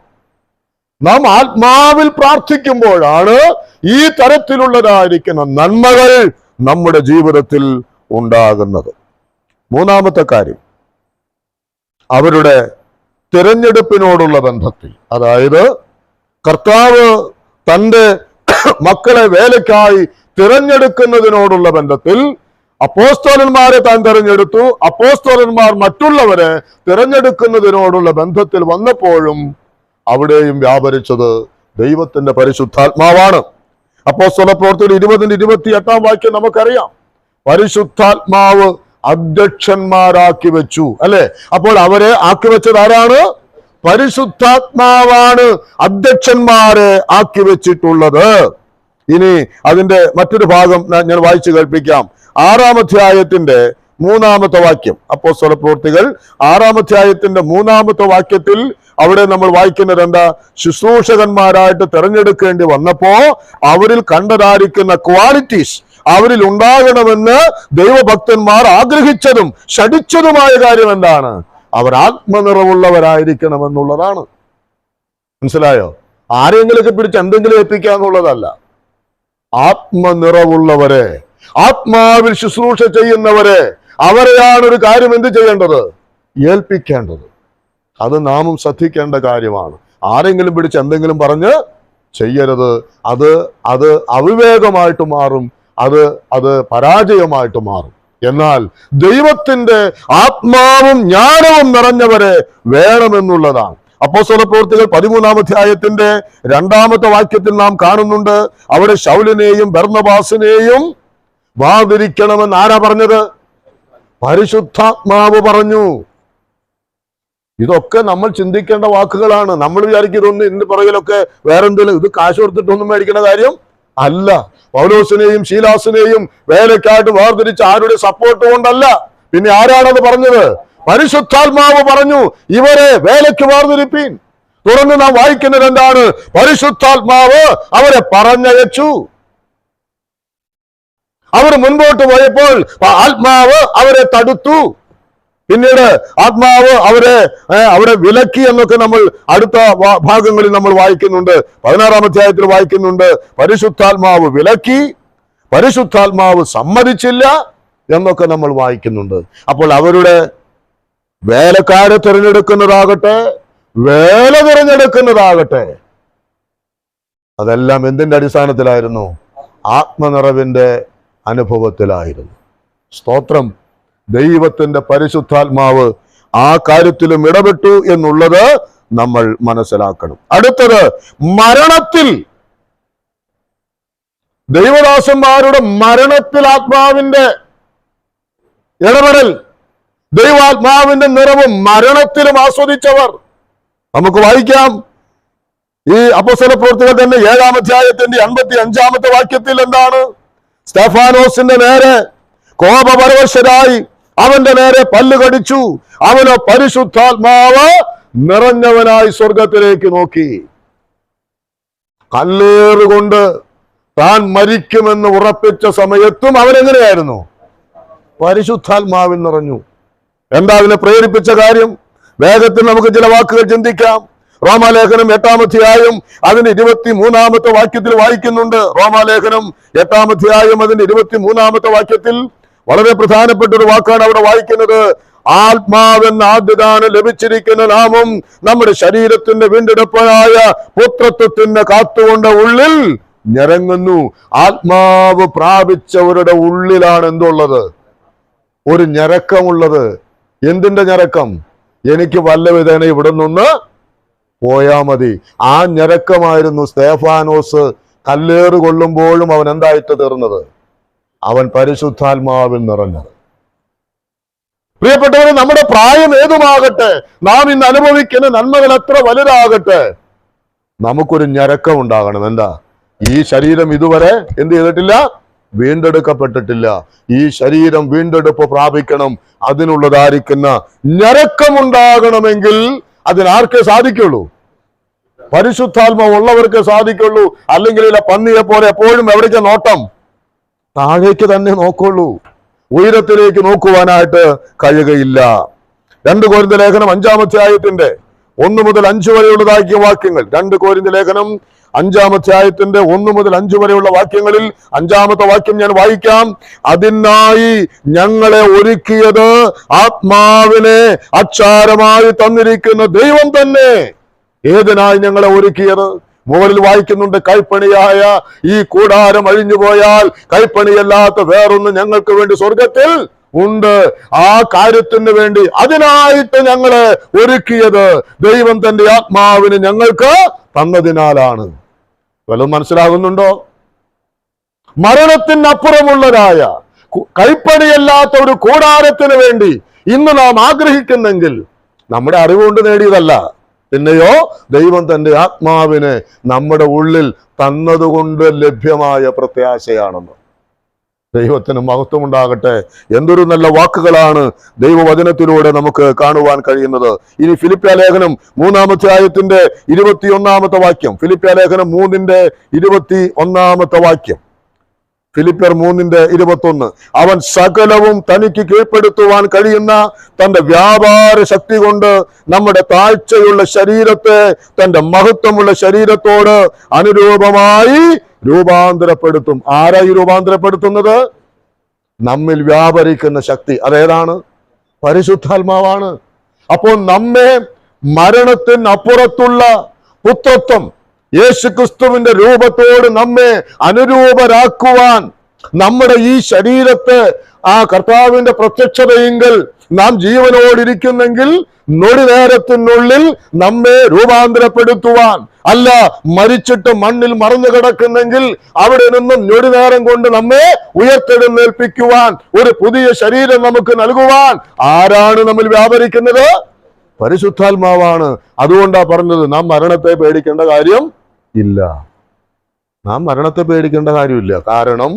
നാം ആത്മാവിൽ പ്രാർത്ഥിക്കുമ്പോഴാണ് ഈ തരത്തിലുള്ളതായിരിക്കുന്ന നന്മകൾ നമ്മുടെ ജീവിതത്തിൽ ഉണ്ടാകുന്നത്. 3-മത്തെ കാര്യം, അവരുടെ തിരഞ്ഞെടുപ്പിനോടുള്ള ബന്ധത്തിൽ, അതായത് കർത്താവ് തൻ്റെ മക്കളെ വേലയ്ക്കായി തിരഞ്ഞെടുക്കുന്നതിനോടുള്ള ബന്ധത്തിൽ അപ്പോസ്തലന്മാരെ താൻ തിരഞ്ഞെടുത്തു. അപ്പോസ്തലന്മാർ മറ്റുള്ളവരെ തിരഞ്ഞെടുക്കുന്നതിനോടുള്ള ബന്ധത്തിൽ വന്നപ്പോഴും അവിടെയും വ്യാപരിച്ചത് ദൈവത്തിന്റെ പരിശുദ്ധാത്മാവാണ്. അപ്പോസ്തല പ്രവൃത്തിയുടെ 20-28 വാക്യം നമുക്കറിയാം. പരിശുദ്ധാത്മാവ് അധ്യക്ഷന്മാരാക്കി വെച്ചു, അല്ലെ? അപ്പോൾ അവരെ ആക്കി വെച്ചത് ആരാണ്? പരിശുദ്ധാത്മാവാണ് അധ്യക്ഷന്മാരെ ആക്കി വെച്ചിട്ടുള്ളത്. ഇനി അതിന്റെ മറ്റൊരു ഭാഗം ഞാൻ വായിച്ചു കേൾപ്പിക്കാം. 6-ാം അധ്യായത്തിന്റെ 3-ാമത്തെ വാക്യം. അപ്പോസ്തല പ്രവൃത്തികൾ 6-ാം അധ്യായത്തിന്റെ 3-ാമത്തെ വാക്യത്തിൽ അവിടെ നമ്മൾ വായിക്കുന്നത് എന്താ? ശുശ്രൂഷകന്മാരായിട്ട് തെരഞ്ഞെടുക്കേണ്ടി വന്നപ്പോ അവരിൽ കണ്ടതായിരിക്കുന്ന ക്വാളിറ്റീസ് അവരിൽ ഉണ്ടാകണമെന്ന് ദൈവഭക്തന്മാർ ആഗ്രഹിച്ചതും ശഠിച്ചതുമായ കാര്യം എന്താണ്? അവർ ആത്മനിറവുള്ളവരായിരിക്കണമെന്നുള്ളതാണ്. മനസ്സിലായോ? ആരെങ്കിലൊക്കെ പിടിച്ച് എന്തെങ്കിലും ഏൽപ്പിക്കാന്നുള്ളതല്ല. ആത്മനിറവുള്ളവരെ, ആത്മാവിൽ ശുശ്രൂഷ ചെയ്യുന്നവരെ, അവരെയാണ് ഒരു കാര്യം എന്ത് ചെയ്യേണ്ടത്? ഏൽപ്പിക്കേണ്ടത്. അത് നാമും ശ്രദ്ധിക്കേണ്ട കാര്യമാണ്. ആരെങ്കിലും പിടിച്ച് എന്തെങ്കിലും പറഞ്ഞ് ചെയ്യരുത്. അത് അവിവേകമായിട്ട് മാറും, അത് പരാജയമായിട്ട് മാറും. എന്നാൽ ദൈവത്തിന്റെ ആത്മാവും ജ്ഞാനവും നിറഞ്ഞവരെ വേണമെന്നുള്ളതാണ്. അപ്പോസ്തല പ്രവൃത്തികൾ 13-ാം അധ്യായത്തിന്റെ 2-ാമത്തെ വാക്യത്തിൽ നാം കാണുന്നുണ്ട്. അവിടെ ശൗലിനെയും ബർന്നബാസിനെയും വാതിരിക്കണമെന്ന് ആരാ പറഞ്ഞത്? പരിശുദ്ധാത്മാവ് പറഞ്ഞു. ഇതൊക്കെ നമ്മൾ ചിന്തിക്കേണ്ട വാക്കുകളാണ്. നമ്മൾ വിചാരിക്കും ഇതൊന്നും ഇതിന്റെ പുറകിലൊക്കെ വേറെന്തെങ്കിലും, ഇത് കാശ് കൊടുത്തിട്ടൊന്നും മേടിക്കുന്ന കാര്യം അല്ല. പൗലോസിനെയും ശീലാസിനെയും വേലക്കായിട്ട് വേർതിരിച്ച് ആരുടെ സപ്പോർട്ട് കൊണ്ടല്ല. പിന്നെ ആരാണത് പറഞ്ഞത്? പരിശുദ്ധാത്മാവ് പറഞ്ഞു, ഇവരെ വേലയ്ക്ക് വേർതിരിപ്പീൻ. തുടർന്ന് നാം വായിക്കുന്നത് എന്താണ്? പരിശുദ്ധാത്മാവ് അവരെ പറഞ്ഞയച്ചു. അവർ മുൻപോട്ട് പോയപ്പോൾ ആത്മാവ് അവരെ തടുത്തു. പിന്നീട് ആത്മാവ് അവരെ വിലക്കി എന്നൊക്കെ നമ്മൾ അടുത്ത ഭാഗങ്ങളിൽ നമ്മൾ വായിക്കുന്നുണ്ട്. 16-ാം അധ്യായത്തിൽ വായിക്കുന്നുണ്ട്. പരിശുദ്ധാത്മാവ് വിലക്കി, പരിശുദ്ധാത്മാവ് സമ്മതിച്ചില്ല എന്നൊക്കെ നമ്മൾ വായിക്കുന്നുണ്ട്. അപ്പോൾ അവരുടെ വേലക്കാരെ തിരഞ്ഞെടുക്കുന്നതാകട്ടെ, വേല തിരഞ്ഞെടുക്കുന്നതാകട്ടെ, അതെല്ലാം എന്തിന്റെ അടിസ്ഥാനത്തിലായിരുന്നു? ആത്മനിറവിന്റെ അനുഭവത്തിലായിരുന്നു. സ്തോത്രം. ദൈവത്തിന്റെ പരിശുദ്ധാത്മാവ് ആ കാര്യത്തിലും ഇടപെട്ടു എന്നുള്ളത് നമ്മൾ മനസ്സിലാക്കണം. അടുത്തത്, മരണത്തിൽ, ദൈവദാസന്മാരുടെ മരണത്തിൽ ആത്മാവിന്റെ ഇടപെടൽ, ദൈവാത്മാവിന്റെ നിറവും മരണത്തിലും ആസ്വദിച്ചവർ. നമുക്ക് വായിക്കാം. ഈ അപ്പോസ്തല പ്രവൃത്തികൾ തന്നെ 7-ാം അധ്യായത്തിന്റെ 55-ാമത്തെ വാക്യത്തിൽ എന്താണ്? സ്തെഫാനോസിന്റെ നേരെ കോപപരവശരായി അവന്റെ നേരെ പല്ല് കടിച്ചു. അവനോ പരിശുദ്ധാത്മാവ് നിറഞ്ഞവനായി സ്വർഗത്തിലേക്ക് നോക്കി. കല്ലേറുകൊണ്ട് താൻ മരിക്കുമെന്ന് ഉറപ്പിച്ച സമയത്തും അവനെങ്ങനെയായിരുന്നു? പരിശുദ്ധാത്മാവിൽ നിറഞ്ഞു. എന്താ അതിനെ പ്രേരിപ്പിച്ച കാര്യം? വേഗത്തിൽ നമുക്ക് ചില വാക്കുകൾ ചിന്തിക്കാം. റോമാലേഖനം 8-ാം അധ്യായം അതിന്റെ 23-ാമത്തെ വാക്യത്തിൽ വായിക്കുന്നുണ്ട്. റോമാലേഖനം 8-ാം അധ്യായം അതിന്റെ 23-ാമത്തെ വാക്യത്തിൽ വളരെ പ്രധാനപ്പെട്ട ഒരു വാക്കാണ് അവിടെ വായിക്കുന്നത്. ആത്മാവെന്ന ആദ്യദാനം ലഭിച്ചിരിക്കുന്ന നാമം നമ്മുടെ ശരീരത്തിന്റെ വീണ്ടെടുപ്പായ പുത്രത്വത്തിന്റെ കാത്തുകൊണ്ട് ഉള്ളിൽ ഞരങ്ങുന്നു. ആത്മാവ് പ്രാപിച്ചവരുടെ ഉള്ളിലാണ് എന്തുള്ളത്? ഒരു ഞരക്കമുള്ളത്. എന്തിന്റെ ഞരക്കം? എനിക്ക് വല്ല വിധേന ഇവിടെ നിന്ന് പോയാ മതി. ആ ഞരക്കമായിരുന്നു സ്തെഫാനോസ് കല്ലേറ് കൊള്ളുമ്പോഴും അവൻ എന്തായിട്ട് തീർന്നത്? അവൻ പരിശുദ്ധാത്മാവിൽ നിറഞ്ഞത്. പ്രിയപ്പെട്ടവരെ, നമ്മുടെ പ്രായം ഏതുമാകട്ടെ, നാം ഇന്ന് അനുഭവിക്കുന്ന നന്മകൾ എത്ര വലുതാകട്ടെ, നമുക്കൊരു ഞരക്കം ഉണ്ടാകണം. എന്താ? ഈ ശരീരം ഇതുവരെ എന്ത് ചെയ്തിട്ടില്ല? വീണ്ടെടുക്കപ്പെട്ടിട്ടില്ല. ഈ ശരീരം വീണ്ടെടുപ്പ് പ്രാപിക്കണം. അതിനുള്ളതായിരിക്കുന്ന ഞരക്കമുണ്ടാകണമെങ്കിൽ അതിനാർക്കേ സാധിക്കുള്ളൂ? പരിശുദ്ധാത്മാവ് ഉള്ളവർക്ക് സാധിക്കുള്ളൂ. അല്ലെങ്കിൽ ഇല്ല, പന്നിയെ പോലെ എപ്പോഴും എവിടേക്ക് നോട്ടം? താഴേക്ക് തന്നെ നോക്കുള്ളൂ. ഉയരത്തിലേക്ക് നോക്കുവാനായിട്ട് കഴിയുകയില്ല. 2 കൊരിന്ത്യർ ലേഖനം 5-ാം അധ്യായത്തിന്റെ 1 മുതൽ 5 വരെയുള്ളതാക്കിയ വാക്യങ്ങൾ. 2 കൊരിന്ത്യർ ലേഖനം 5-ാം അധ്യായത്തിന്റെ 1 മുതൽ 5 വരെയുള്ള വാക്യങ്ങളിൽ 5-ാമത്തെ വാക്യം ഞാൻ വായിക്കാം. അതിനായി ഞങ്ങളെ ഒരുക്കിയത് ആത്മാവിനെ അക്ഷാരമായി തന്നിരിക്കുന്ന ദൈവം തന്നെ. ഏതിനായി ഞങ്ങളെ ഒരുക്കിയത്? മുകളിൽ വായിക്കുന്നുണ്ട്, കൈപ്പണിയായ ഈ കൂടാരം അഴിഞ്ഞു പോയാൽ കൈപ്പണിയല്ലാത്ത വേറൊന്നും ഞങ്ങൾക്ക് വേണ്ടി സ്വർഗത്തിൽ ഉണ്ട്. ആ കാര്യത്തിന് വേണ്ടി അതിനായിട്ട് ഞങ്ങളെ ഒരുക്കിയത് ദൈവം തന്റെ ആത്മാവിന് ഞങ്ങൾക്ക് തന്നതിനാലാണ്. വല്ലതും മനസ്സിലാകുന്നുണ്ടോ? മരണത്തിനപ്പുറമുള്ളതായ കൈപ്പണിയല്ലാത്ത ഒരു കൂടാരത്തിന് വേണ്ടി ഇന്ന് നാം ആഗ്രഹിക്കുന്നെങ്കിൽ നമ്മുടെ അറിവുകൊണ്ട് നേടിയതല്ല, പിന്നെയോ ദൈവം തന്റെ ആത്മാവിനെ നമ്മുടെ ഉള്ളിൽ തന്നതുകൊണ്ട് ലഭ്യമായ പ്രത്യാശയാണെന്ന്. ദൈവത്തിന് മഹത്വം ഉണ്ടാകട്ടെ. എന്തൊരു നല്ല വാക്കുകളാണ് ദൈവവചനത്തിലൂടെ നമുക്ക് കാണുവാൻ കഴിയുന്നത്. ഇനി ഫിലിപ്പ്യ ലേഖനം 3-ാം അധ്യായത്തിന്റെ 21-ാമത്തെ വാക്യം. ഫിലിപ്പ്യ ലേഖനം 3-ന്റെ 21 ഫിലിപ്പ്യർ 3-21. അവൻ സകലവും തനിക്ക് കീഴ്പ്പെടുത്തുവാൻ കഴിയുന്ന തന്റെ വ്യാപാര ശക്തി കൊണ്ട് നമ്മുടെ താഴ്ചയുള്ള ശരീരത്തെ തന്റെ മഹത്വമുള്ള ശരീരത്തോട് അനുരൂപമായി രൂപാന്തരപ്പെടുത്തും. ആരായി രൂപാന്തരപ്പെടുത്തുന്നത്? നമ്മിൽ വ്യാപരിക്കുന്ന ശക്തി. അതേതാണ്? പരിശുദ്ധാത്മാവാണ്. അപ്പോൾ നമ്മെ മരണത്തിനപ്പുറത്തുള്ള പുത്രത്വം, യേശുക്രിസ്തുവിന്റെ രൂപത്തോട് നമ്മെ അനുരൂപരാക്കുവാൻ, നമ്മുടെ ഈ ശരീരത്തെ ആ കർത്താവിന്റെ പ്രത്യക്ഷതയെങ്കിൽ നാം ജീവനോടിരിക്കുന്നെങ്കിൽ നൊടി നേരത്തിനുള്ളിൽ നമ്മെ രൂപാന്തരപ്പെടുത്തുവാൻ, അല്ല മരിച്ചിട്ട് മണ്ണിൽ മറഞ്ഞു കിടക്കുന്നെങ്കിൽ അവിടെ നിന്നും ഞൊടി നേരം കൊണ്ട് നമ്മെ ഉയർത്തെഴുന്നേൽപ്പിക്കുവാൻ, ഒരു പുതിയ ശരീരം നമുക്ക് നൽകുവാൻ ആരാണ് നമ്മിൽ വ്യാപരിക്കുന്നത്? പരിശുദ്ധാത്മാവാണ്. അതുകൊണ്ടാ പറഞ്ഞത് നാം മരണത്തെ പേടിക്കേണ്ട കാര്യം ഇല്ല. നാം മരണത്തെ പേടിക്കേണ്ട കാര്യമില്ല. കാരണം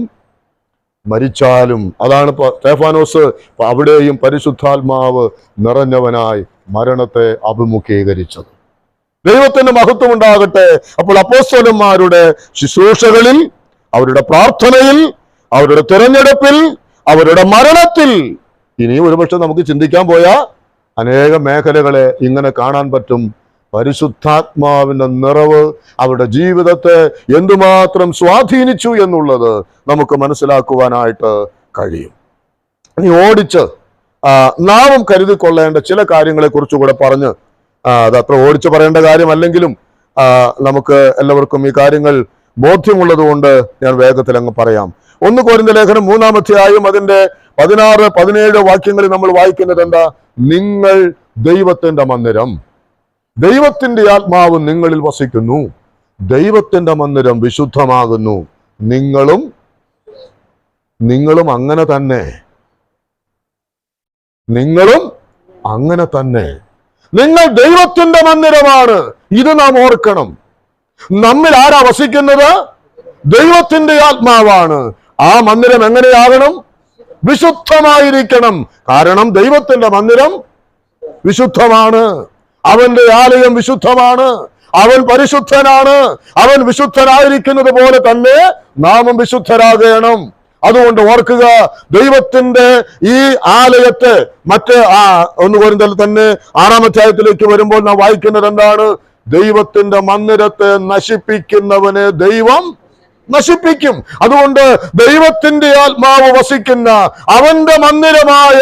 മരിച്ചാലും, അതാണ് സ്തെഫാനോസ് അവിടെയും പരിശുദ്ധാത്മാവ് നിറഞ്ഞവനായി മരണത്തെ അഭിമുഖീകരിച്ചത്. ദൈവത്തിന്റെ മഹത്വം ഉണ്ടാകട്ടെ. അപ്പോൾ അപ്പോസ്തലന്മാരുടെ ശുശ്രൂഷകളിൽ, അവരുടെ പ്രാർത്ഥനയിൽ, അവരുടെ തിരഞ്ഞെടുപ്പിൽ, അവരുടെ മരണത്തിൽ, ഇനിയും ഒരുപക്ഷെ നമുക്ക് ചിന്തിക്കാൻ പോയ അനേക മേഖലകളെ ഇങ്ങനെ കാണാൻ പറ്റും. പരിശുദ്ധാത്മാവിന്റെ നിറവ് അവരുടെ ജീവിതത്തെ എന്തുമാത്രം സ്വാധീനിച്ചു എന്നുള്ളത് നമുക്ക് മനസ്സിലാക്കുവാനായിട്ട് കഴിയും. ഇനി ഓടിച്ച് നാമും കരുതിക്കൊള്ളേണ്ട ചില കാര്യങ്ങളെ കുറിച്ചുകൂടെ പറഞ്ഞ്, അതത്ര ഓടിച്ച് പറയേണ്ട കാര്യമല്ലെങ്കിലും നമുക്ക് എല്ലാവർക്കും ഈ കാര്യങ്ങൾ ബോധ്യമുള്ളത് കൊണ്ട് ഞാൻ വേഗത്തിൽ അങ്ങ് പറയാം. 1 കൊരിന്ത്യർ ലേഖനം 3-ാം അധ്യായം അതിന്റെ 16-17 വാക്യങ്ങളിൽ നമ്മൾ വായിക്കുന്നത് എന്താ? നിങ്ങൾ ദൈവത്തിന്റെ മന്ദിരം, ദൈവത്തിന്റെ ആത്മാവ് നിങ്ങളിൽ വസിക്കുന്നു, ദൈവത്തിന്റെ മന്ദിരം വിശുദ്ധമാകുന്നു, നിങ്ങളും അങ്ങനെ തന്നെ, നിങ്ങളും അങ്ങനെ തന്നെ. നിങ്ങൾ ദൈവത്തിന്റെ മന്ദിരമാണ്. ഇത് നാം ഓർക്കണം. നമ്മിൽ ആരാ വസിക്കുന്നത്? ദൈവത്തിന്റെ ആത്മാവാണ്. ആ മന്ദിരം എങ്ങനെയാകണം? വിശുദ്ധമായിരിക്കണം. കാരണം ദൈവത്തിന്റെ മന്ദിരം വിശുദ്ധമാണ്. അവന്റെ ആലയം വിശുദ്ധമാണ്. അവൻ പരിശുദ്ധനാണ്. അവൻ വിശുദ്ധനായിരിക്കുന്നത് പോലെ തന്നെ നാമും വിശുദ്ധരാകണം. അതുകൊണ്ട് ഓർക്കുക, ദൈവത്തിന്റെ ഈ ആലയത്തെ മറ്റ് 1 കൊരിന്ത്യർ തന്നെ 6-ാം അധ്യായത്തിലേക്ക് വരുമ്പോൾ നാം വായിക്കുന്നത് എന്താണ്? ദൈവത്തിന്റെ മന്ദിരത്തെ നശിപ്പിക്കുന്നവനെ ദൈവം നശിപ്പിക്കും. അതുകൊണ്ട് ദൈവത്തിന്റെ ആത്മാവ് വസിക്കുന്ന അവന്റെ മന്ദിരമായ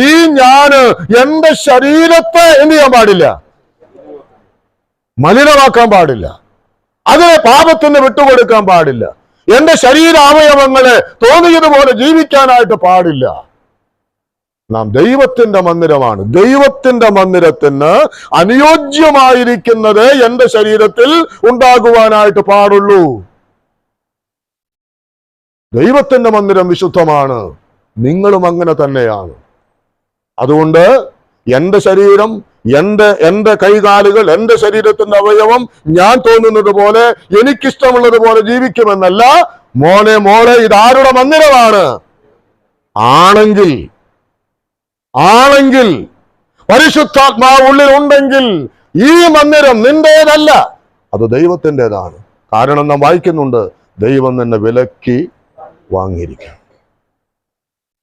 ഈ ഞാന് എന്റെ ശരീരത്തെ എന്ത് ചെയ്യാൻ പാടില്ല? മലിനമാക്കാൻ പാടില്ല. അതിനെ പാപത്തിന് വിട്ടുകൊടുക്കാൻ പാടില്ല. എന്റെ ശരീരാവയവങ്ങളെ തോന്നിയതുപോലെ ജീവിക്കാനായിട്ട് പാടില്ല. നാം ദൈവത്തിന്റെ മന്ദിരമാണ്. ദൈവത്തിന്റെ മന്ദിരത്തിന് അനുയോജ്യമായിരിക്കുന്നത് എന്റെ ശരീരത്തിൽ ഉണ്ടാകുവാനായിട്ട് പാടുള്ളൂ. ദൈവത്തിന്റെ മന്ദിരം വിശുദ്ധമാണ്. നിങ്ങളും അങ്ങനെ തന്നെയാണ്. അതുകൊണ്ട് എന്റെ ശരീരം, എന്റെ കൈകാലുകൾ, എന്റെ ശരീരത്തിന്റെ അവയവം ഞാൻ തോന്നുന്നത് പോലെ എനിക്കിഷ്ടമുള്ളത് പോലെ ജീവിക്കുമെന്നല്ല. മോനെ മോളെ, ഇതാരുടെ മന്ദിരമാണ്? ആണെങ്കിൽ പരിശുദ്ധാത്മാവ് ഉള്ളിൽ ഉണ്ടെങ്കിൽ ഈ മന്ദിരം നിന്റേതല്ല, അത് ദൈവത്തിൻ്റെതാണ്. കാരണം നാം വായിക്കുന്നുണ്ട്, ദൈവം നിന്നെ വിലക്കി വാങ്ങിയിരിക്കും.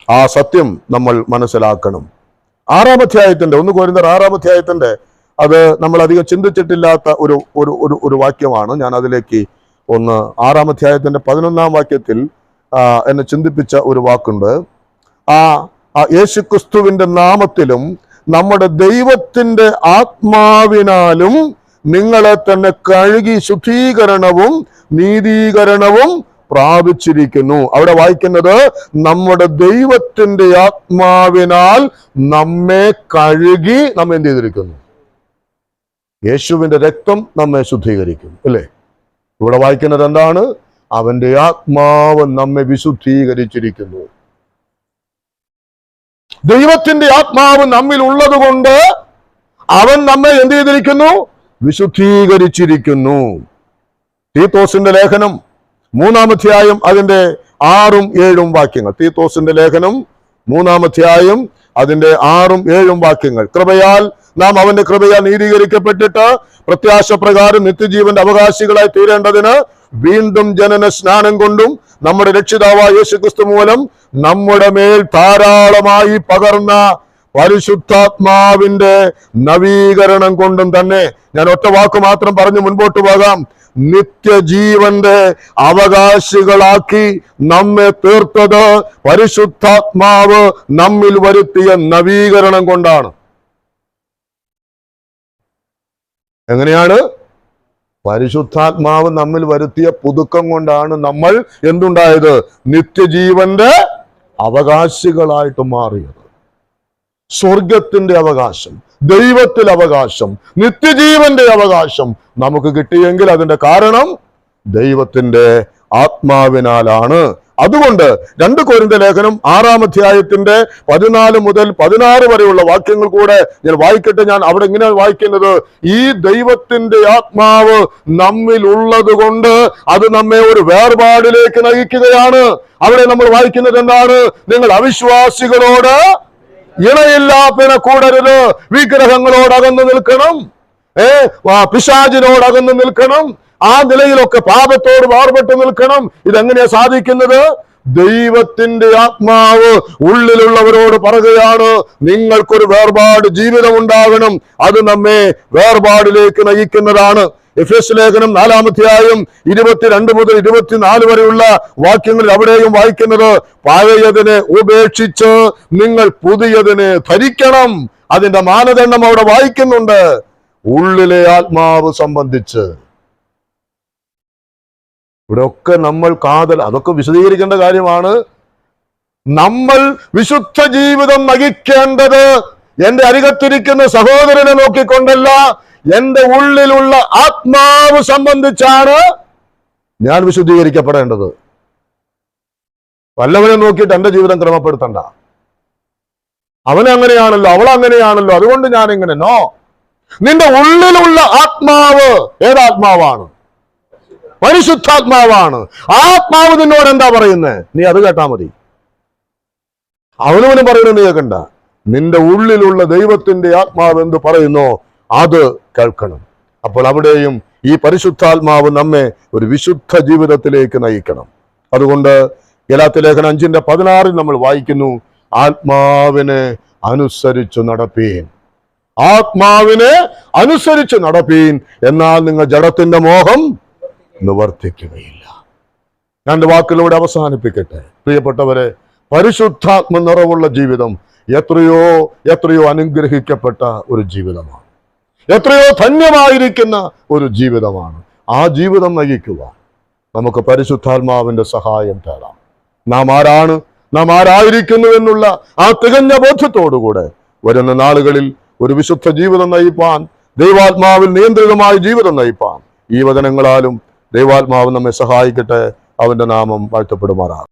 ആ സത്യം നമ്മൾ മനസ്സിലാക്കണം. 6-ാം അധ്യായത്തിന്റെ 1 കൊരിന്ത്യർ 6-ാം അധ്യായത്തിന്റെ അത് നമ്മൾ അധികം ചിന്തിച്ചിട്ടില്ലാത്ത ഒരു വാക്യമാണ്. ഞാൻ അതിലേക്ക് 6-ാം അധ്യായത്തിന്റെ 11-ാം വാക്യത്തിൽ എന്നെ ചിന്തിപ്പിച്ച ഒരു വാക്കുണ്ട്. യേശുക്രിസ്തുവിന്റെ നാമത്തിലും നമ്മുടെ ദൈവത്തിന്റെ ആത്മാവിനാലും നിങ്ങളെ തന്നെ കഴുകി ശുദ്ധീകരണവും നീതീകരണവും പ്രാപിച്ചിരിക്കുന്നു. അവിടെ വായിക്കുന്നത്, നമ്മുടെ ദൈവത്തിന്റെ ആത്മാവിനാൽ നമ്മെ കഴുകി നമ്മെ എന്ത് ചെയ്തിരിക്കുന്നു? യേശുവിന്റെ രക്തം നമ്മെ ശുദ്ധീകരിക്കും, അല്ലേ? ഇവിടെ വായിക്കുന്നത് എന്താണ്? അവന്റെ ആത്മാവ് നമ്മെ വിശുദ്ധീകരിച്ചിരിക്കുന്നു. ദൈവത്തിന്റെ ആത്മാവ് നമ്മിൽ ഉള്ളത് കൊണ്ട് അവൻ നമ്മെ എന്ത് ചെയ്തിരിക്കുന്നു? വിശുദ്ധീകരിച്ചിരിക്കുന്നു. തീത്തോസിന്റെ ലേഖനം 3-ാം അധ്യായം അതിന്റെ 6-ഉം 7-ഉം വാക്യങ്ങൾ. തീത്തോസിന്റെ ലേഖനം 3-ാം അധ്യായം അതിന്റെ 6-ഉം 7-ഉം വാക്യങ്ങൾ. കൃപയാൽ നാം അവന്റെ കൃപയാൽ നീതീകരിക്കപ്പെട്ടിട്ട് പ്രത്യാശ പ്രകാരം നിത്യജീവന്റെ അവകാശികളായി തീരേണ്ടതിന് വീണ്ടും ജനന സ്നാനം കൊണ്ടും നമ്മുടെ രക്ഷിതാവായ യേശുക്രിസ്തു മൂലം നമ്മുടെ മേൽ ധാരാളമായി പകർന്ന പരിശുദ്ധാത്മാവിന്റെ നവീകരണം കൊണ്ടും തന്നെ. ഞാൻ ഒറ്റ വാക്ക് മാത്രം പറഞ്ഞു മുൻപോട്ട് പോകാം. നിത്യജീവന്റെ അവകാശികളാക്കി നമ്മെ തീർത്തത് പരിശുദ്ധാത്മാവ് നമ്മിൽ വരുത്തിയ നവീകരണം കൊണ്ടാണ്. എങ്ങനെയാണ്? പരിശുദ്ധാത്മാവ് നമ്മിൽ വരുത്തിയ പുതുക്കം കൊണ്ടാണ് നമ്മൾ എന്തുണ്ടായത്? നിത്യജീവന്റെ അവകാശികളായിട്ട് മാറിയത്. സ്വർഗത്തിന്റെ അവകാശം, ദൈവത്തിൽ അവകാശം, നിത്യജീവന്റെ അവകാശം നമുക്ക് കിട്ടിയെങ്കിൽ അതിന്റെ കാരണം ദൈവത്തിന്റെ ആത്മാവിനാലാണ്. അതുകൊണ്ട് 2 കൊരിന്ത്യർ ലേഖനം 6-ാം അധ്യായത്തിന്റെ 14 മുതൽ 16 വരെയുള്ള വാക്യങ്ങൾ കൂടെ ഞാൻ വായിക്കട്ടെ. ഞാൻ അവിടെ ഇങ്ങനെ വായിക്കുന്നത്, ഈ ദൈവത്തിന്റെ ആത്മാവ് നമ്മിൽ ഉള്ളത് കൊണ്ട് അത് നമ്മെ ഒരു വേർപാടിലേക്ക് നയിക്കുകയാണ്. അവിടെ നമ്മൾ വായിക്കുന്നത് എന്താണ്? നിങ്ങൾ അവിശ്വാസികളോട് ഇണയില്ലാപ്പിനെ കൂടരുത്, വിഗ്രഹങ്ങളോട് അകന്നു നിൽക്കണം, പിശാചിനോട് അകന്നു നിൽക്കണം, ആ നിലയിലൊക്കെ പാപത്തോട് വേർപെട്ട് നിൽക്കണം. ഇതെങ്ങനെയാ സാധിക്കുന്നത്? ദൈവത്തിന്റെ ആത്മാവ് ഉള്ളിലുള്ളവരോട് പറയുകയാണ്, നിങ്ങൾക്കൊരു വേർപാട് ജീവിതം ഉണ്ടാകണം. അത് നമ്മെ വേർപാടിലേക്ക് നയിക്കുന്നതാണ്. എഫേസ്യ ലേഖനം 4-ാം അധ്യായം 22 മുതൽ 24 വരെയുള്ള വാക്യങ്ങളിൽ അവിടെയും വായിക്കുന്നത്, പഴയതിനെ ഉപേക്ഷിച്ച് നിങ്ങൾ പുതിയതിനെ ധരിക്കണം. അതിന്റെ മാനദണ്ഡം അവിടെ വായിക്കുന്നുണ്ട്. ഉള്ളിലെ ആത്മാവ് സംബന്ധിച്ച് ഇവിടെ ഒക്കെ നമ്മൾ അതൊക്കെ വിശദീകരിക്കേണ്ട കാര്യമാണ്. നമ്മൾ വിശുദ്ധ ജീവിതം നയിക്കേണ്ടത് എന്റെ അരികത്തിരിക്കുന്ന സഹോദരനെ നോക്കിക്കൊണ്ടല്ല, എന്റെ ഉള്ളിലുള്ള ആത്മാവ് സംബന്ധിച്ചാണ് ഞാൻ വിശുദ്ധീകരിക്കപ്പെടേണ്ടത്. വല്ലവനെ നോക്കിയിട്ട് എന്റെ ജീവിതം ക്രമപ്പെടുത്തണ്ട. അവനങ്ങനെയാണല്ലോ, അവളങ്ങനെയാണല്ലോ, അതുകൊണ്ട് ഞാൻ ഇങ്ങനെ. നോ, നിന്റെ ഉള്ളിലുള്ള ആത്മാവ് ഏതാത്മാവാണ്? പരിശുദ്ധാത്മാവാണ്. ആത്മാവ് നിന്നോട് എന്താ പറയുന്നത്? നീ അത് കേട്ടാ മതി. അവനവനും പറയുന്നത് നീ കേൾക്കണ്ട. നിന്റെ ഉള്ളിലുള്ള ദൈവത്തിന്റെ ആത്മാവ് എന്ത് പറയുന്നോ അത് കേൾക്കണം. അപ്പോൾ അവിടെയും ഈ പരിശുദ്ധാത്മാവ് നമ്മെ ഒരു വിശുദ്ധ ജീവിതത്തിലേക്ക് നയിക്കണം. അതുകൊണ്ട് ഗലാത്യ ലേഖനം 5-ന്റെ 16 നമ്മൾ വായിക്കുന്നു, ആത്മാവിനെ അനുസരിച്ചു നടപ്പീൻ. ആത്മാവിനെ അനുസരിച്ച് നടപ്പീൻ, എന്നാൽ നിങ്ങൾ ജഡത്തിന്റെ മോഹം നിവർത്തിക്കുകയില്ല. ഞാൻ വാക്കിലൂടെ അവസാനിപ്പിക്കട്ടെ. പ്രിയപ്പെട്ടവരെ, പരിശുദ്ധാത്മ നിറവുള്ള ജീവിതം എത്രയോ എത്രയോ അനുഗ്രഹിക്കപ്പെട്ട ഒരു ജീവിതമാണ്. എത്രയോ ധന്യമായിരിക്കുന്ന ഒരു ജീവിതമാണ്. ആ ജീവിതം നയിക്കുവാൻ നമുക്ക് പരിശുദ്ധാത്മാവിന്റെ സഹായം തേടാം. നാം ആരാണ്, നാം ആരായിരിക്കുന്നു എന്നുള്ള ആ തികഞ്ഞ ബോധ്യത്തോടുകൂടെ വരുന്ന നാളുകളിൽ ഒരു വിശുദ്ധ ജീവിതം നയിപ്പാൻ, ദൈവാത്മാവിൽ നിയന്ത്രിതമായ ജീവിതം നയിപ്പാൻ ഈ വചനങ്ങളാലും ദൈവാത്മാവ് നമ്മെ സഹായിക്കട്ടെ. അവന്റെ നാമം വാഴ്ത്തപ്പെടുമാറാകട്ടെ.